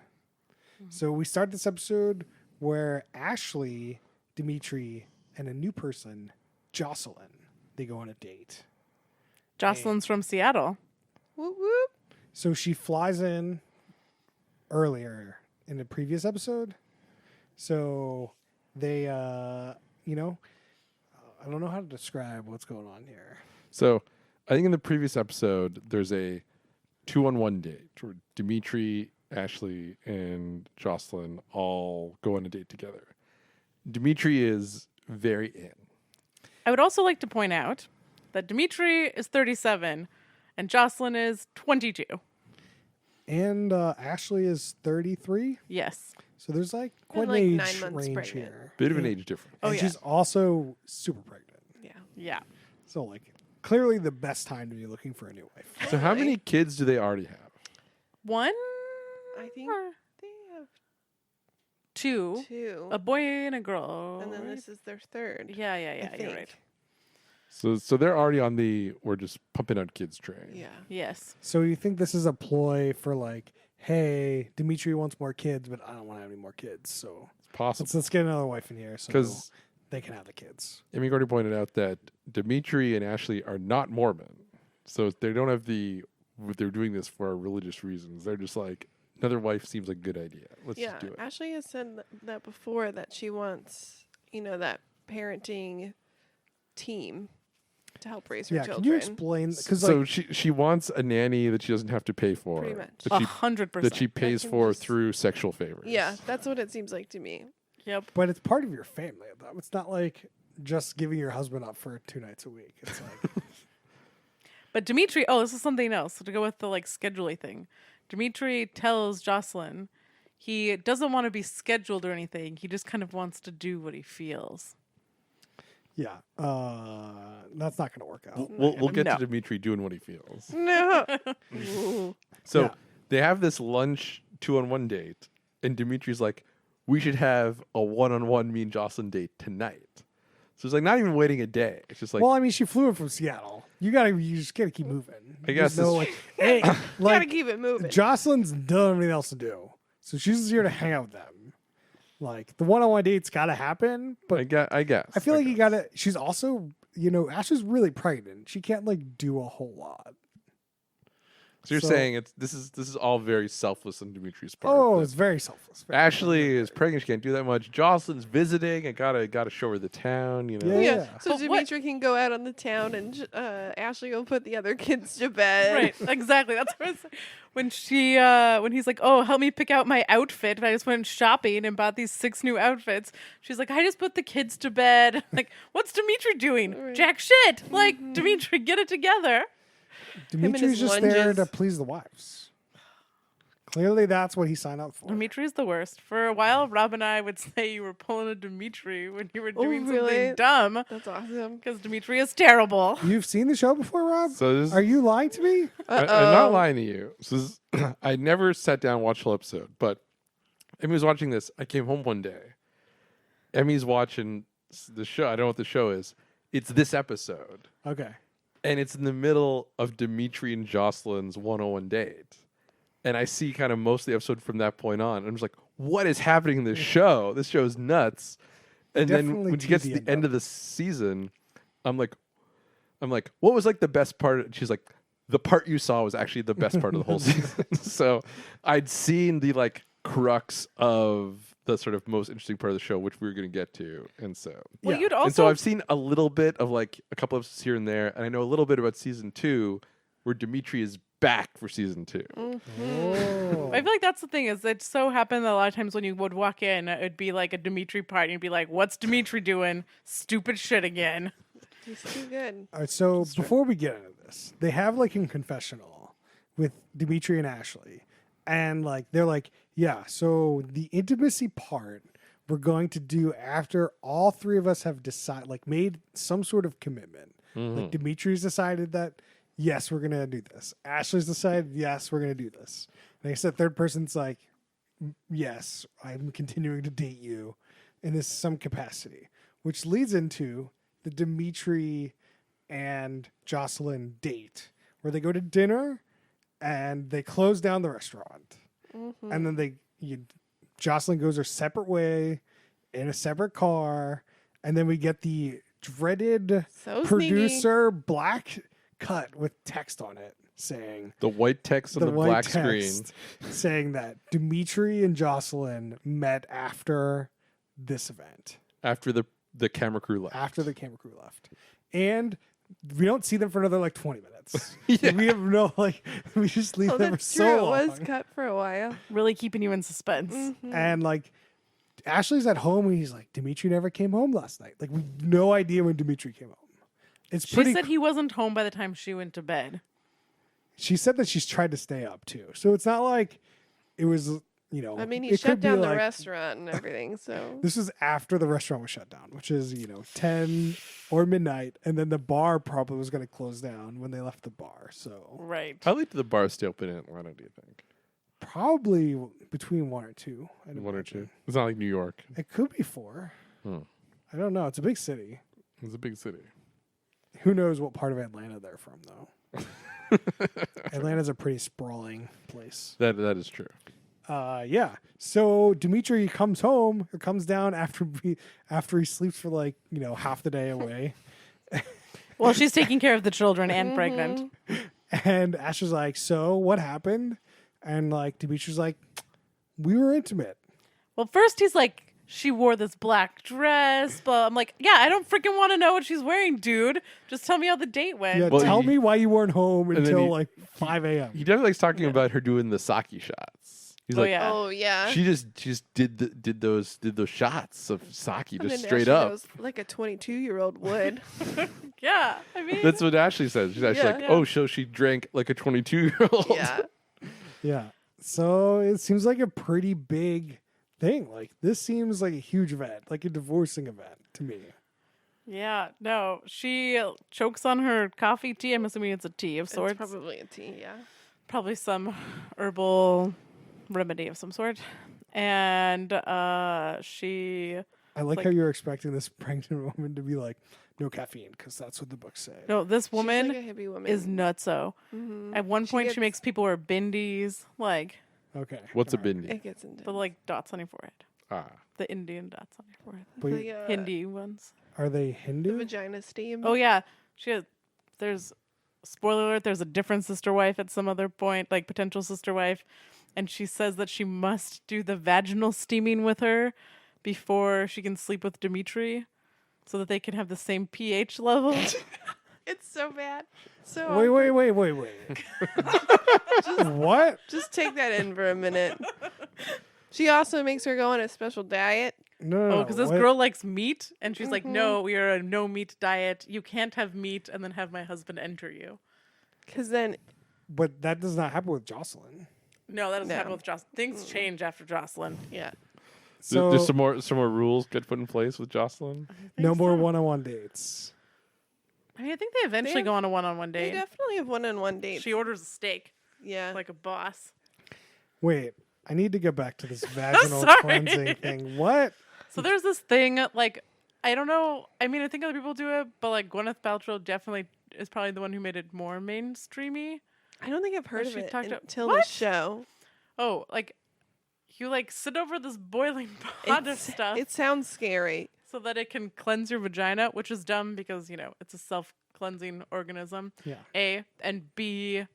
A: So we start this episode where Ashley, Dimitri, and a new person, Jocelyn, they go on a date.
D: Jocelyn's from Seattle.
C: Whoop whoop.
A: So she flies in earlier in the previous episode. So they, I don't know how to describe what's going on here.
B: So I think in the previous episode, there's a 2-on-1 date where Dimitri, Ashley, and Jocelyn all go on a date together. Dimitri is very in.
D: I would also like to point out that Dimitri is 37 and Jocelyn is 22.
A: And Ashley is 33.
D: Yes.
A: So there's like quite
C: like
A: an
C: 9
A: age
C: months
A: range
C: pregnant.
A: here.
B: Bit of an
A: And-
B: age difference.
D: Oh,
A: and
D: yeah.
A: she's also super pregnant.
C: Yeah.
D: Yeah.
A: So like clearly the best time to be looking for a new wife.
B: So how
C: Really?
B: many kids do they already have?
D: One?
C: I think
D: or
C: they have
D: two.
C: 2.
D: A boy and a girl.
C: and then
D: right?
C: this is their third.
D: Yeah,
C: I
D: you're
C: think.
D: right.
B: So they're already on the we're just pumping out kids train.
C: Yeah.
D: Yes.
A: So you think this is a ploy for like, hey, Dimitri wants more kids, but I don't want to have any more kids. So
B: It's possible.
A: let's get another wife in here so
B: Because
A: they can have the kids.
B: Amy already pointed out that Dimitri and Ashley are not Mormon. So they don't have they're doing this for religious reasons. They're just like, another wife seems like a good idea. Let's
C: Yeah.
B: just do it.
C: Ashley has said that before that she wants, that parenting team to help raise her
A: Yeah,
C: children.
A: can you explain? Because
B: So
A: like,
B: she wants a nanny that she doesn't have to pay for.
C: Pretty much.
B: That she
D: 100%.
B: that she pays
C: can
B: for
C: just-
B: through sexual favors.
C: Yeah, that's what it seems like to me.
D: Yep.
A: but it's part of your family. Though. It's not like just giving your husband up for 2 nights a week. It's like,
D: But Dimitri, this is something else. So to go with the like scheduling thing. Dimitri tells Jocelyn he doesn't want to be scheduled or anything. He just kind of wants to do what he feels.
A: Yeah. That's not going to work out.
B: We'll get
D: No.
B: to Dimitri doing what he feels.
C: No. Ooh.
B: So
A: Yeah.
B: they have this lunch 2-on-1 date, and Dimitri's like, we should have a 1-on-1 me and Jocelyn date tonight. So it's like not even waiting a day. It's just like,
A: Well, I mean, she flew in from Seattle. You just gotta keep moving.
B: I guess
A: There's no
B: it's-
A: like, hey,
C: Gotta
A: like
C: keep it moving.
A: Jocelyn's done anything else to do, so she's just here to hang out with them. Like the one-on-one date's got to happen, but
B: I guess.
A: I feel like you
B: guess.
A: gotta. She's also, Ashley's really pregnant. She can't like do a whole lot.
B: So you're
A: so-
B: saying this is all very selfless on Dimitri's part.
A: Oh,
B: that
A: it's very selfless.
B: Ashley is pregnant; she can't do that much. Jocelyn's visiting; I gotta show her the town. You know.
A: Yeah.
C: Yeah. So
D: But what-
C: Dimitri can go out on the town, and Ashley will put the other kids to bed.
D: Right, exactly. That's what I was saying. When he's like, "Oh, help me pick out my outfit," and I just went shopping and bought these 6 new outfits. She's like, "I just put the kids to bed." Like, what's Dimitri doing?
C: Right.
D: Jack shit. Like, Dimitri, get it together.
C: and
A: Dimitri's
C: his
A: just there
C: lunges.
A: to please the wives. Clearly, that's what he signed up for.
D: Dimitri's the worst. For a while, Rob and I would say you were pulling a Dimitri when you were
C: Oh,
D: doing
C: really?
D: something dumb
C: That's awesome.
D: because Dimitri is terrible.
A: You've seen the show before, Rob?
B: So this,
A: Are you lying to me?
B: I'm not lying to you. So this, I never sat down and watched the whole episode, but Emmy was watching this. I came home one day. Emmy's watching the show. I don't know what the show is. It's this episode.
A: Okay.
B: And it's in the middle of Dimitri and Jocelyn's 101 date. And I see kind of most of the episode from that point on. I'm just like, what is happening in this show? This show is nuts. And then
A: Definitely
B: when she gets to
A: teased
B: the
A: the
B: end of the season, I'm like, what was like the best part? She's like, the part you saw was actually the best part of the whole season. So I'd seen the like crux of the sort of most interesting part of the show, which we were going to get to. And so
D: Well,
A: Yeah.
D: you'd also
B: and so I've seen a little bit of like a couple episodes here and there, and I know a little bit about season 2, where Dimitri is back for season 2.
A: Oh.
D: I feel like that's the thing is it so happened that a lot of times when you would walk in, it'd be like a Dimitri part, and you'd be like, "What's Dimitri doing? Stupid shit again."
C: He's too good.
A: All right, so before we get into this, they have like a confessional with Dimitri and Ashley. And like they're like, yeah, so the intimacy part we're going to do after all 3 of us have decided like made some sort of commitment. Like Dimitri's decided that yes, we're gonna do this. Ashley's decided, yes, we're gonna do this. And I guess the third person's like, yes, I'm continuing to date you in this some capacity. Which leads into the Dimitri and Jocelyn date, where they go to dinner and they close down the restaurant. And then Jocelyn goes her separate way in a separate car. And then we get the dreaded
C: So sneaky.
A: producer black cut with text on it saying
B: The white text on the
A: white
B: black screen.
A: text saying that Dimitri and Jocelyn met after this event,
B: After the camera crew left.
A: after the camera crew left. And we don't see them for another like 20 minutes.
B: Yeah.
A: We have no like we just leave
C: Oh,
A: them for
C: that's
A: so
C: true.
A: long.
C: It was cut for a while.
D: Really keeping you in suspense.
A: And like Ashley's at home and he's like, Dimitri never came home last night. Like we have no idea when Dimitri came home. It's
D: She
A: pretty
D: said he wasn't home by the time she went to bed.
A: she said that she's tried to stay up too. So it's not like it was,
C: I mean, he
A: it
C: shut
A: could be
C: down the
A: like-
C: restaurant and everything. So
A: This is after the restaurant was shut down, which is, 10 or midnight. And then the bar probably was going to close down when they left the bar. So
D: Right.
B: How late did the bar stay open in Atlanta, do you think?
A: probably between 1 or 2. I'd
B: 1 or 2?
A: imagine.
B: It's not like New York.
A: It could be 4.
B: Hmm.
A: I don't know. It's a big city.
B: It's a big city.
A: Who knows what part of Atlanta they're from, though? Atlanta's a pretty sprawling place.
B: That is true.
A: Yeah. So Dimitri comes home or comes down after he sleeps for like, half the day away.
D: Well, she's taking care of the children and pregnant.
A: And Ash was like, so what happened? And like Dimitri's like, we were intimate.
D: Well, first he's like, she wore this black dress, but I'm like, yeah, I don't freaking want to know what she's wearing, dude. Just tell me how the date went.
A: Yeah,
B: Well,
A: tell
B: he-
A: me why you weren't home
B: and then
A: until
B: he-
A: like 5 a.m.
B: He definitely likes talking about her doing the sake shots. He's
D: Oh,
B: like,
D: yeah.
C: oh yeah.
B: she just did those shots of sake
C: And
B: just
C: then
B: straight
C: Ashley
B: up.
C: goes, like a 22-year-old would.
D: Yeah, I mean,
B: That's what Ashley says. She's actually
C: Yeah.
B: like,
D: Yeah.
B: oh, so she drank like a 22-year-old.
C: Yeah.
A: Yeah. So it seems like a pretty big thing. Like this seems like a huge event, like a divorcing event to me.
D: Yeah, no, she chokes on her coffee tea. I'm assuming it's a tea of sorts.
C: It's probably a tea, yeah.
D: Probably some herbal remedy of some sort. And she
A: I like
D: Like-
A: how you're expecting this pregnant woman to be like, no caffeine, because that's what the books say.
D: no, this woman
C: She's like a hippie woman.
D: is nutso.
C: Mhm.
D: At one
C: She
D: point,
C: gets-
D: she makes people wear bindies, like
A: Okay.
B: What's a
A: all right.
B: bindi?
C: It gets into
D: the like dots on your forehead,
B: Ah,
D: the Indian dots on your forehead,
A: But
C: the,
D: Hindi ones.
A: are they
C: the
A: Hindu?
C: vagina steam.
D: Oh yeah, she has. There's spoiler alert. There's a different sister wife at some other point, like potential sister wife, and she says that she must do the vaginal steaming with her before she can sleep with Dimitri, so that they can have the same pH level.
C: It's so bad. So
A: Wait,
C: awkward.
A: wait. What?
C: Just take that in for a minute. She also makes her go on a special diet.
A: No,
D: Oh, because this
A: what?
D: girl likes meat, and she's like,
C: Mhm.
D: "No, we are a no meat diet. You can't have meat and then have my husband enter you."
C: Because then,
A: But that does not happen with Jocelyn.
D: No, that doesn't happen
C: No.
D: with Jocelyn. Things change after Jocelyn.
C: yeah.
A: So
B: there's some more rules get put in place with Jocelyn.
A: no more
D: so.
A: one-on-one dates.
D: I mean, I think they eventually
C: have-
D: go on a one-on-one
C: They
D: date.
C: definitely have one-on-one dates.
D: She orders a steak
C: yeah.
D: like a boss.
A: Wait, I need to get back to this vaginal
D: Sorry.
A: cleansing thing. What?
D: So there's this thing, like, I don't know. I mean, I think other people do it, but like Gwyneth Paltrow definitely is probably the one who made it more mainstreamy.
C: I don't think I've heard
D: Oh,
C: of
D: she
C: it
D: talked to-
C: until
D: What?
C: the show.
D: Oh, like you like sit over this boiling pot of
C: It's-
D: stuff
C: It sounds scary.
D: so that it can cleanse your vagina, which is dumb because it's a self-cleansing organism.
A: Yeah.
D: A and B,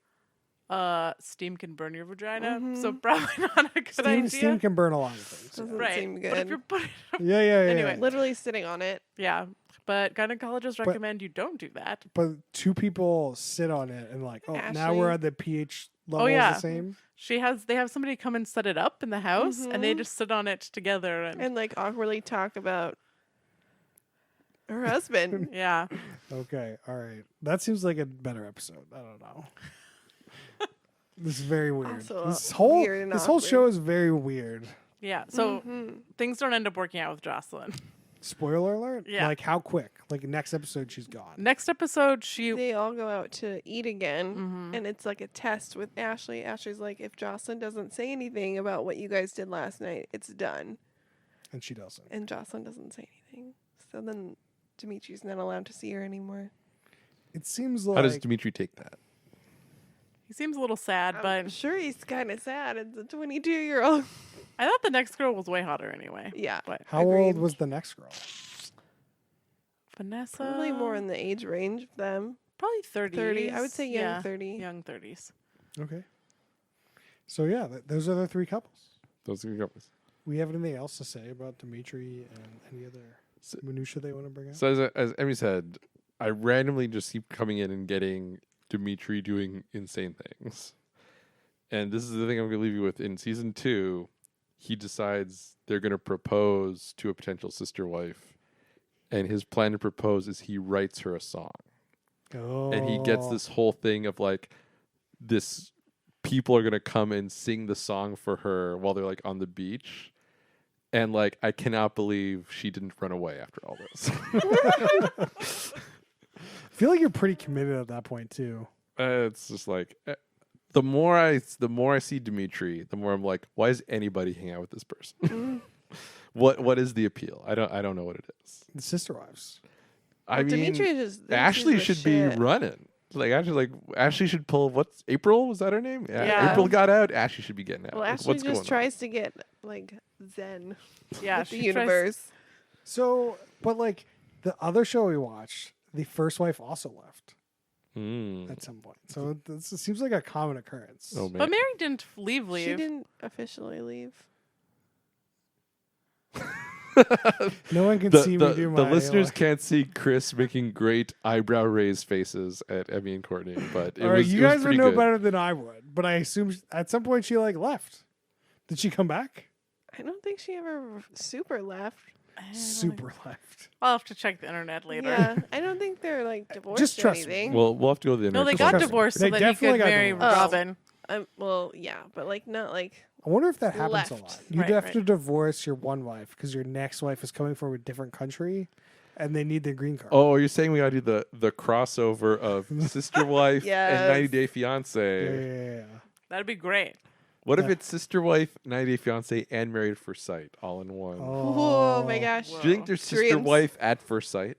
D: steam can burn your vagina,
C: Mm-hmm.
D: so probably not a good idea.
A: Steam can burn a lot of things.
C: Doesn't
D: Right,
C: seem
D: but if
C: good.
D: you're putting
A: Yeah,
D: Anyway.
C: Literally sitting on it.
D: yeah, but gynecologists recommend you don't do that.
A: But two people sit on it and like, oh, now we're
C: Ashley.
A: at the pH level
D: yeah.
A: the same.
D: They have somebody come and set it up in the house, and they
C: Mhm.
D: just sit on it together,
C: And like awkwardly talk about her husband.
D: yeah.
A: Okay, all right. That seems like a better episode. I don't know. This is very weird.
C: Also,
A: this whole
C: weird and
A: this whole
C: awkward.
A: show is very weird.
D: Yeah, so
C: Mhm.
D: things don't end up working out with Jocelyn.
A: Spoiler alert.
D: Yeah.
A: Like how quick? Like next episode, she's gone.
D: Next episode, she
C: They all go out to eat again,
D: Mhm.
C: and it's like a test with Ashley. Ashley's like, if Jocelyn doesn't say anything about what you guys did last night, it's done.
A: And she doesn't.
C: And Jocelyn doesn't say anything. So then Dimitri's not allowed to see her anymore.
A: It seems like
B: How does Dimitri take that?
D: he seems a little sad,
C: I'm
D: but
C: sure he's kind of sad. It's a 22-year-old.
D: I thought the next girl was way hotter anyway.
C: Yeah.
D: But
A: how old
C: agreed.
A: was the next girl?
D: Vanessa
C: Probably more in the age range of them.
D: probably 30s.
C: 30. I would say young
D: yeah,
C: 30.
D: young 30s.
A: Okay. So yeah, those are the three couples.
B: Those are good couples.
A: We have anything else to say about Dimitri and any other
B: So-
A: minutia they want to bring up?
B: So as Emmy said, I randomly just keep coming in and getting Dimitri doing insane things. And this is the thing I'm going to leave you with. In season 2, he decides they're going to propose to a potential sister wife. And his plan to propose is he writes her a song.
A: Oh.
B: And he gets this whole thing of like, this people are going to come and sing the song for her while they're like on the beach. And like, I cannot believe she didn't run away after all this.
A: I feel like you're pretty committed at that point too.
B: It's just like the more I see Dimitri, the more I'm like, why does anybody hang out with this person? What is the appeal? I don't know what it is.
A: The sister wives.
B: I mean,
C: Dimitri just thinks
B: Ashley
C: he's the
B: should be
C: shit.
B: running. Ashley should pull. What's April? Was that her name?
D: Yeah.
B: April got out. Ashley should be getting out.
C: Well,
B: Like,
C: Ashley
B: what's
C: just
B: going
C: tries to get like zen
D: Yeah,
C: with the
D: she tries-
C: universe.
A: So, but like the other show we watched, the first wife also left
B: on?
A: at some point. So it seems like a common occurrence.
B: Oh man.
D: But Mary didn't leave.
C: She didn't officially leave.
A: No one can
B: the,
A: see
B: the,
A: me do
B: the
A: my
B: listeners can't see Chris making great eyebrow raised faces at Emmy and Courtney, but it
A: All right,
B: was,
A: you
B: it was
A: guys would
B: pretty
A: know
B: good.
A: better than I would, but I assume at some point she like left. Did she come back?
C: I don't think she ever super left.
A: Super left.
D: I'll have to check the internet later.
C: Yeah, I don't think they're like divorced
A: Just
C: or
A: trust me.
C: anything.
B: We'll have to go to the
D: No, they
B: internet.
D: got
A: Trust me.
D: divorced so
A: They
D: that he
A: definitely
D: could
A: got
D: marry
A: divorced.
D: Robin.
C: Well, yeah, but like not like
A: I wonder if that happens a
C: Left.
A: lot. You'd
D: Right,
A: have
D: right.
A: to divorce your one wife because your next wife is coming from a different country, and they need the green card.
B: Oh, you're saying we gotta do the crossover of Sister Wife and
C: Yes.
B: 90 Day
A: yeah,
B: Fiance.
A: yeah.
D: That'd be great.
B: What if
A: Yeah.
B: it's Sister Wife, 90 Day Fiance, and Married at First Sight all in one?
C: Oh my gosh.
D: Whoa.
B: Do you think there's Sister
C: Dreams.
B: Wife at First Sight?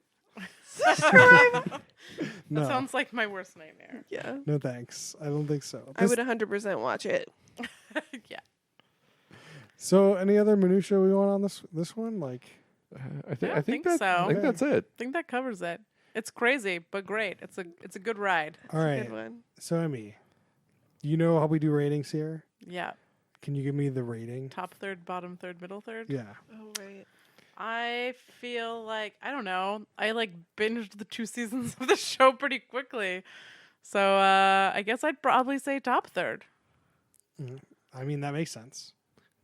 A: No,
D: That sounds like my worst nightmare.
C: Yeah.
A: no thanks. I don't think so.
C: I would 100% watch it.
D: Yeah.
A: So, any other minutia we want on this one? Like,
B: I
D: don't think
B: that,
D: so.
B: I think
A: Okay.
B: that's it.
D: I think that covers it. It's crazy, but great. It's a good ride.
A: all right.
C: Good one.
A: So, Emmy, you know how we do ratings here?
D: Yeah.
A: Can you give me the rating?
D: Top third, bottom third, middle third.
A: Yeah.
C: Oh, right.
D: I feel like I don't know. I like binged the 2 seasons of the show pretty quickly. So I guess I'd probably say top third.
A: I mean, that makes sense.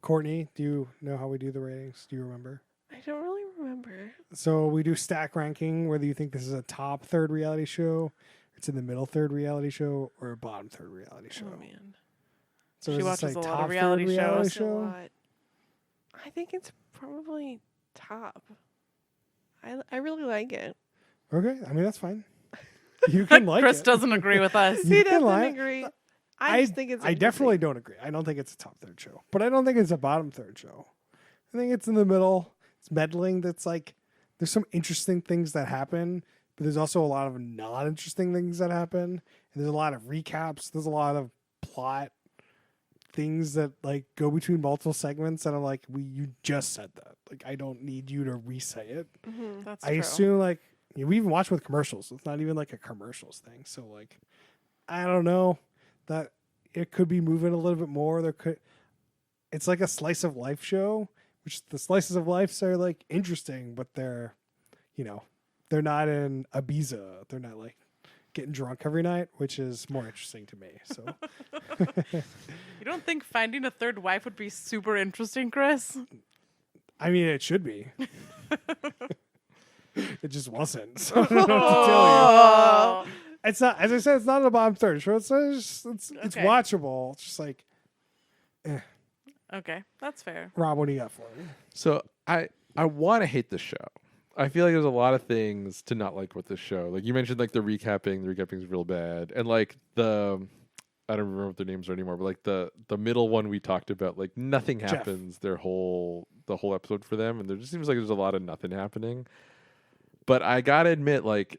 A: Courtney, do you know how we do the ratings? Do you remember?
C: I don't really remember.
A: So we do stack ranking, whether you think this is a top third reality show, it's in the middle third reality show, or a bottom third reality show.
C: Oh, man.
A: So
D: She
A: is this
D: watches
A: like
D: a lot of
A: top
D: reality
A: third
D: shows.
A: reality
C: That's a
A: show?
C: lot. I think it's probably top. I really like it.
A: Okay, I mean that's fine. You can like
D: Chris
A: it.
D: doesn't agree with us.
A: You
C: He
A: can
C: doesn't
A: like-
C: agree. I just think it's.
A: I definitely don't agree. I don't think it's a top third show, but I don't think it's a bottom third show. I think it's in the middle. It's meddling. That's like there's some interesting things that happen, but there's also a lot of not interesting things that happen. And there's a lot of recaps. There's a lot of plot things that like go between multiple segments, and I'm like, you just said that. Like I don't need you to re-say it.
C: Mhm.
D: That's
A: I
D: true.
A: assume like we even watch with commercials. It's not even like a commercials thing. So like, I don't know that it could be moving a little bit more. There could. It's like a slice of life show, which the slices of life are like interesting, but they're, they're not in Ibiza. They're not like getting drunk every night, which is more interesting to me. So
D: You don't think finding a third wife would be super interesting, Chris?
A: I mean, it should be. It just wasn't. So I don't know what to tell you.
D: Oh.
A: It's not, as I said, it's not a bottom third show. It's
D: Okay.
A: watchable. It's just like,
D: Okay, that's fair.
A: Rob, what do you got for me?
B: So I want to hate this show. I feel like there's a lot of things to not like with this show. Like you mentioned, like the recapping is real bad, and like I don't remember what their names are anymore, but like the middle one we talked about, like nothing
A: Jeff.
B: happens the whole episode for them, and there just seems like there's a lot of nothing happening. But I gotta admit, like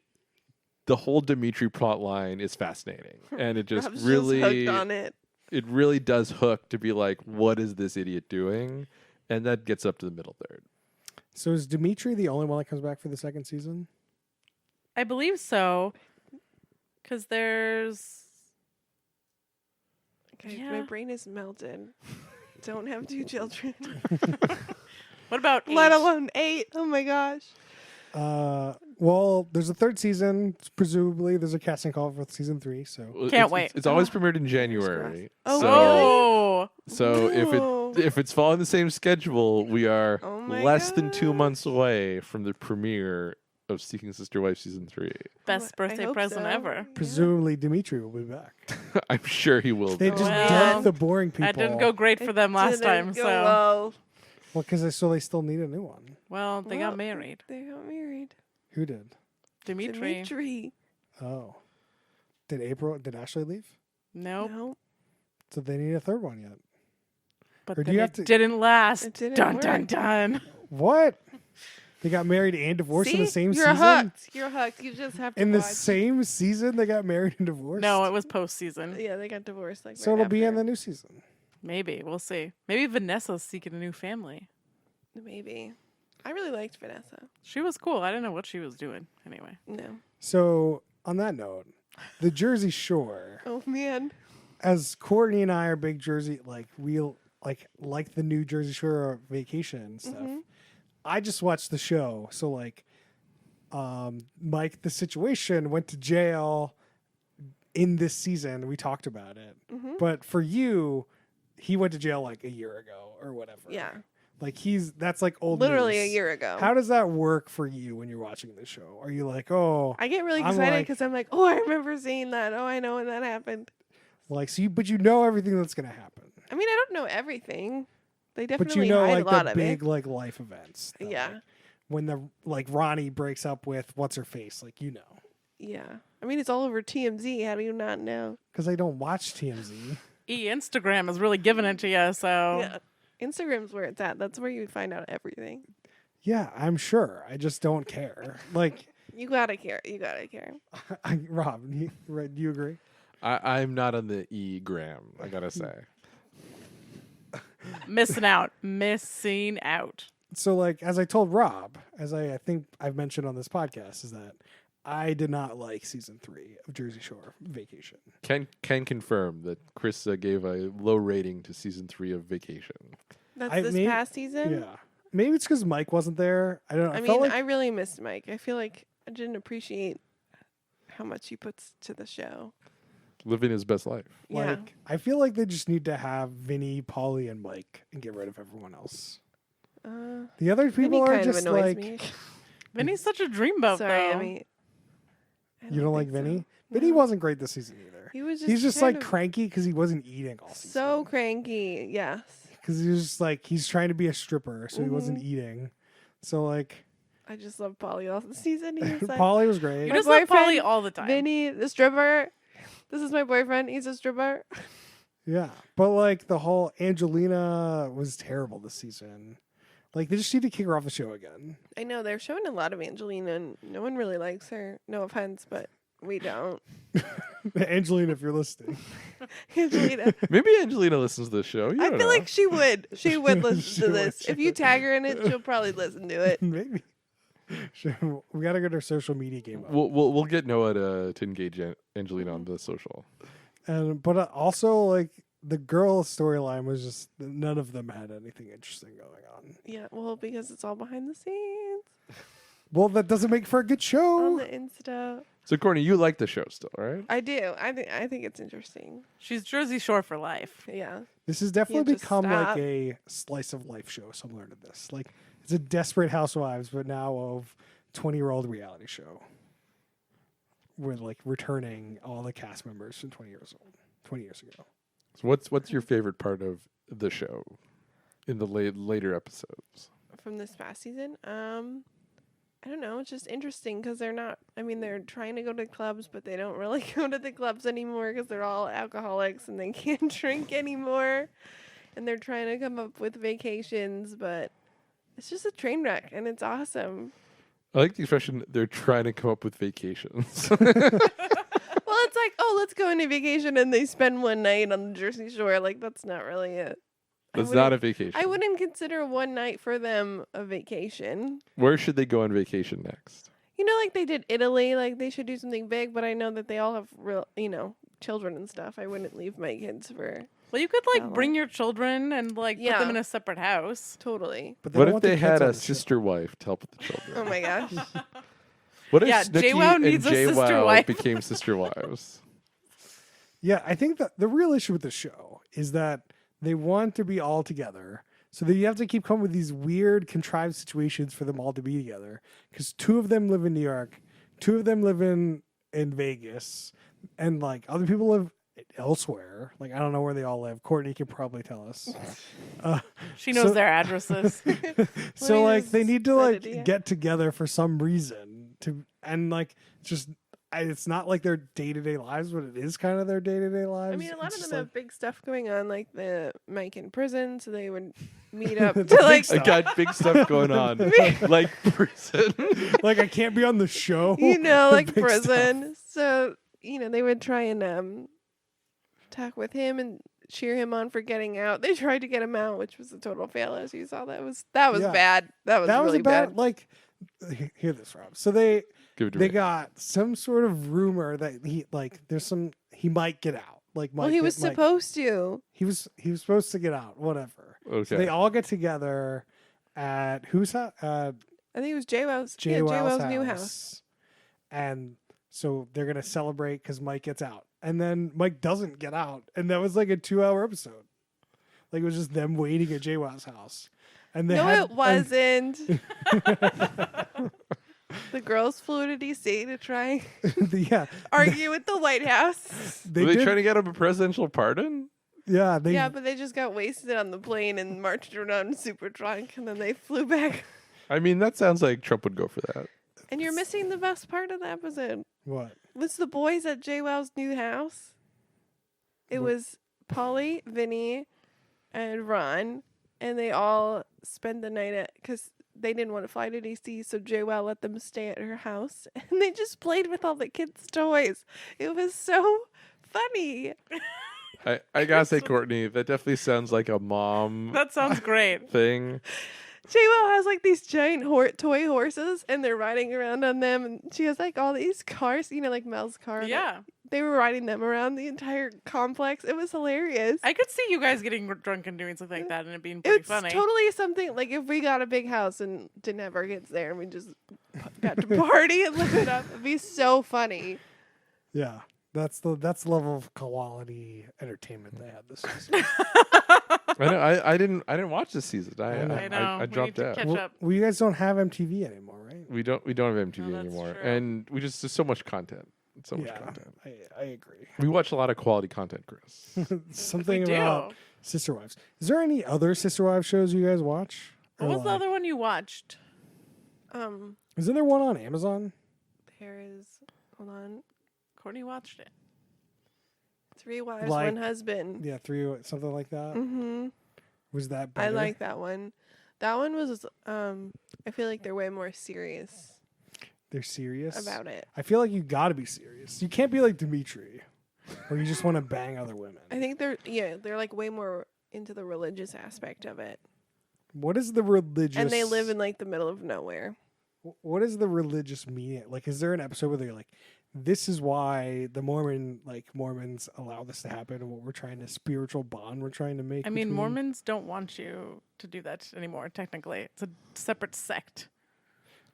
B: the whole Dimitri plot line is fascinating, and it just
C: Rob's
B: really
C: just hooked on it.
B: it really does hook to be like, what is this idiot doing? And that gets up to the middle third.
A: So is Dimitri the only one that comes back for the second season?
D: I believe so. Because there's.
C: Okay,
D: Yeah.
C: my brain is melted. Don't have 2 children,
D: What about
C: let
D: H?
C: alone 8. Oh my gosh.
A: Well, there's a third season. Presumably, there's a casting call for season 3. So
D: Can't wait.
B: It's always premiered in January.
C: Oh,
B: so,
D: Oh!
B: so
C: Whoa.
B: if it's following the same schedule, we are
C: Oh my
B: less than 2
C: gosh.
B: months away from the premiere of Seeking Sister Wife season 3.
D: Best
C: I
D: birthday
C: hope
D: present
C: so.
D: ever.
C: Yeah.
A: presumably, Dimitri will be back.
B: I'm sure he will.
A: They
B: be.
A: just
D: Well,
A: dumped the boring people.
D: That didn't go great for
C: It
D: them last
C: didn't
D: time.
C: go
D: So,
C: well.
A: Well, because they still need a new one.
D: well, they
C: Well,
D: got married.
C: They got married.
A: Who did?
D: Dimitri.
C: Dimitri.
A: Oh, did Ashley leave?
D: Nope.
C: No,
A: So they need a third one yet.
D: But
A: Or do
D: then
A: you
D: it
A: have to-
D: didn't last.
C: It didn't
D: dun dun
C: work.
D: dun.
A: What? They got married and divorced in the same
C: You're
A: season.
C: hooked. You're hooked. You just have to
A: In the
C: watch.
A: same season, they got married and divorced.
D: No, it was postseason.
C: Yeah, they got divorced. Like
A: So
C: right
A: it'll be in
C: after.
A: the new season.
D: Maybe we'll see. Maybe Vanessa's seeking a new family.
C: Maybe. I really liked Vanessa.
D: She was cool. I didn't know what she was doing. Anyway,
C: No.
A: So on that note, the Jersey Shore.
C: Oh man.
A: As Courtney and I are big Jersey, like we'll like the new Jersey Shore vacation and stuff.
C: Mhm.
A: I just watched the show, so like, Mike, the situation went to jail in this season. We talked about it,
C: Mhm.
A: but for you, he went to jail like a year ago or whatever.
C: Yeah.
A: like that's like old.
C: Literally a
A: news.
C: year ago.
A: How does that work for you when you're watching the show? Are you like, oh,
C: I get really
A: I'm
C: excited
A: like-
C: because I'm like, oh, I remember seeing that. Oh, I know when that happened.
A: like so? But you know everything that's gonna happen.
C: I mean, I don't know everything. They
A: But
C: definitely
A: you know
C: hide
A: like
C: a lot
A: the
C: of
A: big
C: it.
A: like life events. that,
C: Yeah.
A: like, when the like Ronnie breaks up with what's her face, like you know,
C: Yeah. I mean, it's all over TMZ. How do you not know?
A: because I don't watch TMZ.
D: Instagram is really giving it to you, so
C: Yeah. Instagram's where it's at. That's where you find out everything.
A: Yeah, I'm sure. I just don't care. Like,
C: You gotta care. You gotta care.
A: Rob, do you agree?
B: I'm not on the E-gram, I gotta say.
D: missing out.
A: So, like, as I told Rob, as I think I've mentioned on this podcast, is that I did not like season 3 of Jersey Shore Vacation.
B: Can confirm that Chris gave a low rating to season 3 of Vacation.
C: That's
A: I
C: this
A: mean,
C: past season?
A: Yeah. Maybe it's because Mike wasn't there. I don't know.
C: I
A: felt
C: mean,
A: like
C: I really missed Mike. I feel like I didn't appreciate how much he puts to the show.
B: Living his best life.
C: Yeah.
A: Like, I feel like they just need to have Vinny, Paulie, and Mike and get rid of everyone else. The other
C: Vinny
A: people are
C: kind of
A: just
C: annoys
A: like,
C: me.
D: Vinny's such a dreamboat,
C: Sorry,
D: though.
C: I mean, I
A: you don't like
C: think so.
A: Vinny? Vinny
C: No.
A: wasn't great this season either.
C: He was just
A: He's just
C: kind
A: like
C: of
A: cranky because he wasn't eating all season.
C: so cranky. Yes.
A: Because he was just like, he's trying to be a stripper, so he
C: Mm-hmm.
A: wasn't eating. So, like,
C: I just love Polly all the season. He was like,
A: Paulie was great.
D: You
C: My
D: just love
C: boyfriend,
D: Pauly all the time.
C: Vinny, the stripper. This is my boyfriend. He's a stripper.
A: Yeah. But, like, the whole Angelina was terrible this season. Like, they just need to kick her off the show again.
C: I know they're showing a lot of Angelina, and no one really likes her. No offense, but we don't.
A: Angelina, if you're listening.
C: Angelina.
B: Maybe Angelina listens to the show. You
C: I
B: don't
C: feel
B: know.
C: like she would. She would listen
A: She
C: to
A: would,
C: this.
A: she
C: If you
A: would.
C: tag her in it, she'll probably listen to it.
A: Maybe. Sure. We got to get our social media game up.
B: We'll get Noah to engage Angelina on the social.
A: But also, like, the girl storyline was just, none of them had anything interesting going on.
C: Yeah, well, because it's all behind the scenes
A: Well, that doesn't make for a good
C: on
A: show.
C: the Insta.
B: So, Courtney, you like the show still, right?
C: I do. I think it's interesting.
D: She's Jersey Shore for life.
C: Yeah.
A: This has definitely
C: just
A: become like
C: stop.
A: a slice of life show similar to this. Like, it's a Desperate Housewives, but now of 20-year-old reality show. With, like, returning all the cast members from 20 years ago.
B: So what's your favorite part of the show in the later episodes?
C: From this past season, I don't know. It's just interesting because they're not. I mean, they're trying to go to clubs, but they don't really go to the clubs anymore because they're all alcoholics and they can't drink anymore. And they're trying to come up with vacations, but it's just a train wreck, and it's awesome.
B: I like the expression they're trying to come up with vacations.
C: Well, it's like, oh, let's go on a vacation, and they spend one night on the Jersey Shore. Like, that's not really it.
B: That's not a vacation.
C: I wouldn't consider one night for them a vacation.
B: Where should they go on vacation next?
C: You know, like they did Italy, like they should do something big, but I know that they all have real, children and stuff. I wouldn't leave my kids for
D: Well, you could like
C: That
D: bring your children and like put
C: Yeah.
D: them in a separate house.
C: totally.
A: But
B: What
A: don't
B: if
A: want the
B: they
A: kids
B: had
A: on
B: a
A: the show.
B: sister wife to help with the children?
C: Oh my gosh.
B: What if
D: Yeah,
B: Snooki
D: JWoww
B: and
D: needs a sister
B: JWoww
D: wife.
B: became sister wives?
A: Yeah, I think that the real issue with the show is that they want to be all together. So that you have to keep coming with these weird contrived situations for them all to be together. Because 2 of them live in New York, 2 of them live in Vegas, and like other people live elsewhere. Like, I don't know where they all live. Courtney can probably tell us.
D: She knows
A: So-
D: their addresses.
A: So
C: me
A: like
C: just
A: they need to
C: send
A: like
C: it to you.
A: get together for some reason to, and like just it's not like their day-to-day lives, but it is kind of their day-to-day lives.
C: I mean, a lot
A: It's
C: of
A: just
C: them
A: like-
C: have big stuff going on, like the Mike in prison, so they would meet up
A: The
C: to
A: big
C: like,
A: stuff.
B: I got big stuff going on, like prison.
A: like I can't be on the show.
C: like
A: Big stuff.
C: prison. So, they would try and talk with him and cheer him on for getting out. They tried to get him out, which was a total fail, as you saw. That was
A: Yeah.
C: bad. That was
A: That was
C: really
A: a bad.
C: bad.
A: Like, hear this, Rob. So they
B: Give it to
A: they
B: me.
A: got some sort of rumor that he might get out. Like,
C: Well, he was supposed to.
A: he was supposed to get out. Whatever.
B: Okay.
A: So they all get together at whose house?
C: I think it was JWoww's.
A: JWoww's
C: new house.
A: And so they're gonna celebrate because Mike gets out, and then Mike doesn't get out, and that was like a 2-hour episode. Like, it was just them waiting at JWoww's house, and they
C: No,
A: had,
C: it wasn't. The girls flew to DC to try
A: yeah,
C: argue with the White House.
A: they
B: Were they
A: did.
B: trying to get him a presidential pardon?
A: Yeah, they
C: Yeah, but they just got wasted on the plane and marched around super drunk, and then they flew back.
B: I mean, that sounds like Trump would go for that.
C: And you're missing the best part of the episode.
A: What?
C: Was the boys at JWoww's new house. It was Polly, Vinny, and Ron, and they all spent the night at because they didn't want to fly to DC, so JWoww let them stay at her house, and they just played with all the kids' toys. It was so funny.
B: I gotta say, Courtney, that definitely sounds like a mom
D: That sounds great.
B: thing.
C: JWoww has like these giant toy horses, and they're riding around on them, and she has like all these cars, like Mel's car.
D: Yeah.
C: They were riding them around the entire complex. It was hilarious.
D: I could see you guys getting drunk and doing something like that and it being pretty
C: It's
D: funny.
C: totally something like if we got a big house and didn't have our kids there and we just got to party and live it up, it'd be so funny.
A: Yeah. That's the level of quality entertainment they had this season.
B: I know. I didn't watch this season.
A: I know.
D: I know.
B: I
D: We
B: dropped
D: need to
B: out.
D: catch
A: well,
D: up.
A: well, you guys don't have MTV anymore, right?
B: We don't have MTV
D: that's
B: anymore,
D: true.
B: and we just there's so much content. So much
A: yeah,
B: content.
A: I agree.
B: We watch a lot of quality content, Chris.
A: Something
D: We
A: about
D: do.
A: Sister Wives. Is there any other Sister Wives shows you guys watch?
D: What
A: Or
D: was the
A: like-
D: other one you watched?
A: Isn't there one on Amazon?
C: There is, hold on,
D: Courtney watched it.
C: 3 Wives,
A: Like-
C: 1 Husband.
A: Yeah, something like that.
C: Mm-hmm.
A: Was that
C: I
A: better?
C: like that one. That one was, I feel like they're way more serious
A: They're serious
C: about it.
A: I feel like you got to be serious. You can't be like Dimitri, where you just want to bang other women.
C: I think they're like way more into the religious aspect of it.
A: What is the religious?
C: And they live in like the middle of nowhere.
A: What is the religious meaning? Like, is there an episode where they're like, "This is why the Mormons allow this to happen, and what we're trying to spiritual bond we're trying to make."
D: I mean,
A: between-"
D: Mormons don't want you to do that anymore, technically. It's a separate sect.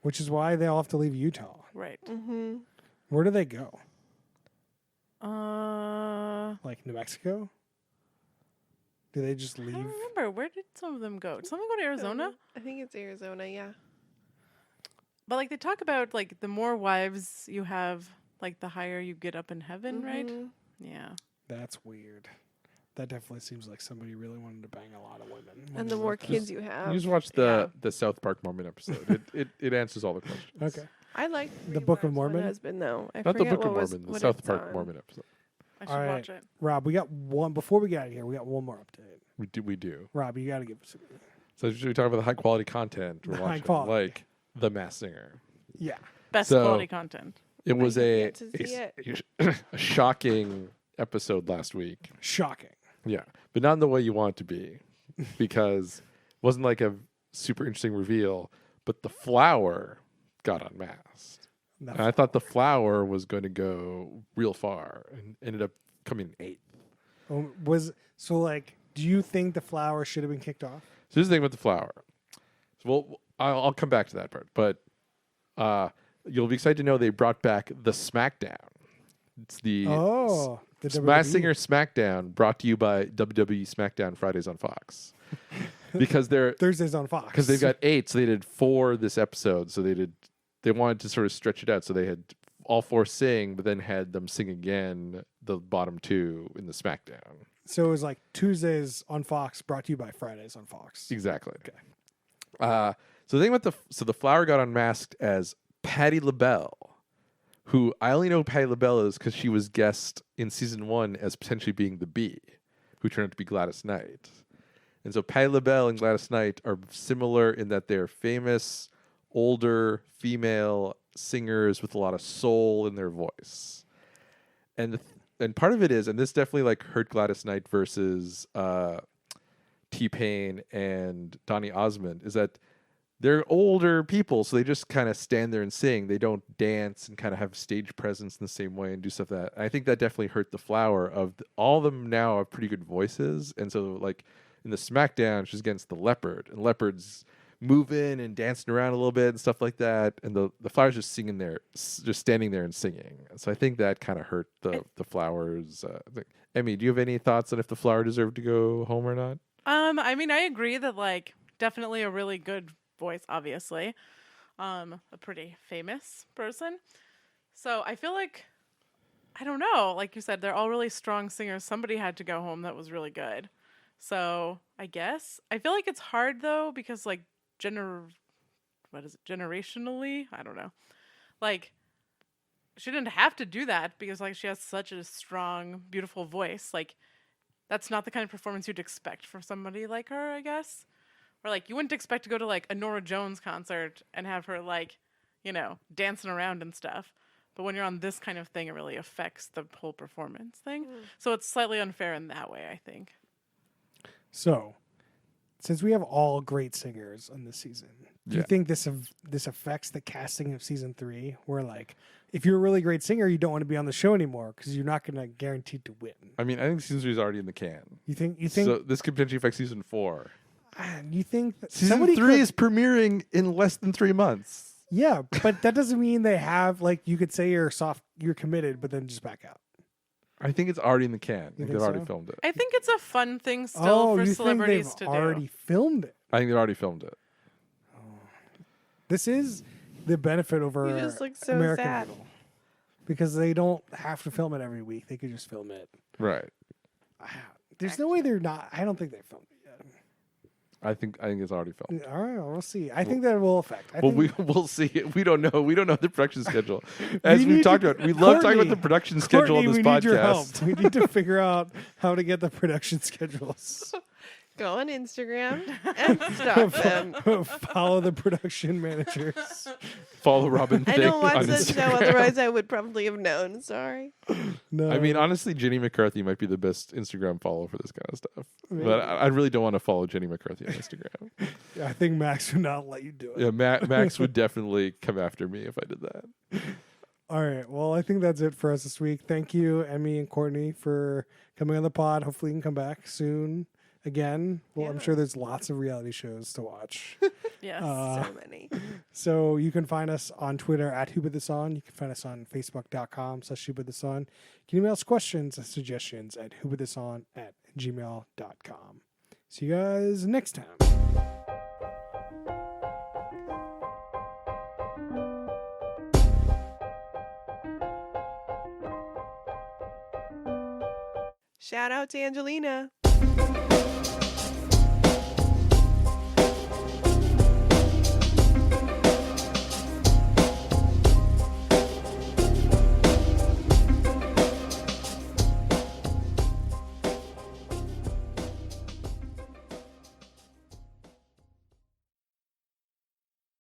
A: which is why they all have to leave Utah.
D: Right.
C: Mm-hmm.
A: Where do they go?
D: I
A: Like New Mexico? Do they just leave?
D: don't remember. Where did some of them go? Did some of them go to Arizona?
C: I think it's Arizona, yeah.
D: But like they talk about like the more wives you have, like the higher you get up in heaven, right?
C: Mhm.
D: Yeah.
A: That's weird. That definitely seems like somebody really wanted to bang a lot of women. when
C: And
A: they
C: the more
A: wrote this.
C: kids you
B: You
C: have.
B: just watch the South Park Mormon episode. It answers all the questions.
A: Okay.
C: I like
A: The Book of Mormon?
C: Husband though. I
B: Not the
C: forget
B: Book of
C: what was-
B: Mormon, the
C: what
B: South
C: it's
B: Park
C: on.
B: Mormon episode.
D: I should
A: All right.
D: watch it.
A: Rob, we got one before we get out of here. We got one more update.
B: We do.
A: Rob, you got to give us.
B: So should we talk about the high quality content we're
A: The high
B: watching,
A: quality.
B: like The Masked Singer?
A: Yeah.
D: Best
B: So-
D: quality content.
B: It was
C: have
B: a
C: yet to see
B: a shocking episode last week.
A: Shocking.
B: Yeah, but not in the way you want it to be, because it wasn't like a super interesting reveal. But the flower got unmasked, and I thought the flower was going to go real far, and ended up coming in 8th.
A: Do you think the flower should have been kicked off?
B: So here's the thing with the flower. So I'll come back to that part, but you'll be excited to know they brought back the SmackDown. It's the
A: The
B: Masked
A: WWE.
B: Singer SmackDown, brought to you by WWE SmackDown Fridays on Fox, because
A: Thursdays on Fox.
B: they've got 8, so they did 4 this episode. So they wanted to sort of stretch it out. So they had all 4 sing, but then had them sing again the bottom 2 in the SmackDown.
A: So it was like Tuesdays on Fox, brought to you by Fridays on Fox.
B: Exactly. Okay. So the thing about the flower got unmasked as Patti LaBelle, who I only know who Patti LaBelle is because she was guest in season 1 as potentially being the Bee, who turned out to be Gladys Knight. And so Patti LaBelle and Gladys Knight are similar in that they're famous, older female singers with a lot of soul in their voice. And part of it is, and this definitely like hurt Gladys Knight versus T-Pain and Donny Osmond, is that they're older people, so they just kind of stand there and sing. They don't dance and kind of have stage presence in the same way and do stuff that. I think that definitely hurt the flower of all of them now have pretty good voices. And so like in the SmackDown, she's against the Leopard, and Leopard's moving and dancing around a little bit and stuff like that. And the flower's just singing there, just standing there and singing. So I think that kind of hurt the flowers. Thing. Emmy, do you have any thoughts on if the flower deserved to go home or not?
D: I mean, I agree that like definitely a really good voice, obviously. A pretty famous person. So I feel like, I don't know, like you said, they're all really strong singers. Somebody had to go home that was really good. So I guess I feel like it's hard though, because like what is it, generationally? I don't know. Like, she didn't have to do that because like she has such a strong, beautiful voice. Like, that's not the kind of performance you'd expect from somebody like her, I guess. Or like you wouldn't expect to go to like a Nora Jones concert and have her like, you know, dancing around and stuff. But when you're on this kind of thing, it really affects the whole performance thing. So it's slightly unfair in that way, I think.
A: So, since we have all great singers on this season, do you
B: Yeah.
A: think this affects the casting of season 3? Where like, if you're a really great singer, you don't want to be on the show anymore because you're not going to guarantee to win.
B: I mean, I think season 3 is already in the can.
A: You think?
B: So this could potentially affect season 4.
A: You think that
B: Season
A: somebody
B: 3
A: could-
B: is premiering in less than 3 months.
A: Yeah, but that doesn't mean they have like you could say you're committed, but then just back out.
B: I think it's already in the can. I think
A: think
B: they've already
A: so?
B: filmed it.
D: I think it's a fun thing still
A: Oh,
D: for
A: you think
D: celebrities
A: they've
D: to
A: already
D: do.
A: filmed it?
B: I think they've already filmed it.
A: This is the benefit over
C: You just look so
A: American
C: sad.
A: Idol because they don't have to film it every week. They could just film it.
B: Right.
A: There's no way they're not. I don't think they filmed it yet.
B: I think it's already filmed.
A: All right, we'll see. I think that will affect. I
B: Well,
A: think,
B: we'll see. We don't know. We don't know the production schedule. As
A: We
B: we've
A: need
B: talked
A: to-
B: about, we love talking about
A: Courtney,
B: the production schedule
A: Courtney,
B: on this
A: we need your help.
B: podcast.
A: We need to figure out how to get the production schedules.
C: Go on Instagram and stalk them.
A: Follow the production managers.
B: Follow Robin
C: I
B: Thicke
C: don't watch
B: on
C: this show,
B: Instagram.
C: otherwise I would probably have known. Sorry.
A: No,
B: I mean, honestly, Jenny McCarthy might be the best Instagram follow for this kind of stuff.
A: Maybe.
B: But I really don't want to follow Jenny McCarthy on Instagram.
A: I think Max would not let you do it.
B: Yeah, Max would definitely come after me if I did that.
A: All right. Well, I think that's it for us this week. Thank you, Emmy and Courtney, for coming on the pod. Hopefully, you can come back soon again. Well, I'm
C: Yeah.
A: sure there's lots of reality shows to watch.
D: Yes.
C: So many.
A: So you can find us on Twitter at whoputthison. You can find us on facebook.com/whoputthison. You can email us questions and suggestions at whoputthison@gmail.com. See you guys next time.
C: Shout out to Angelina.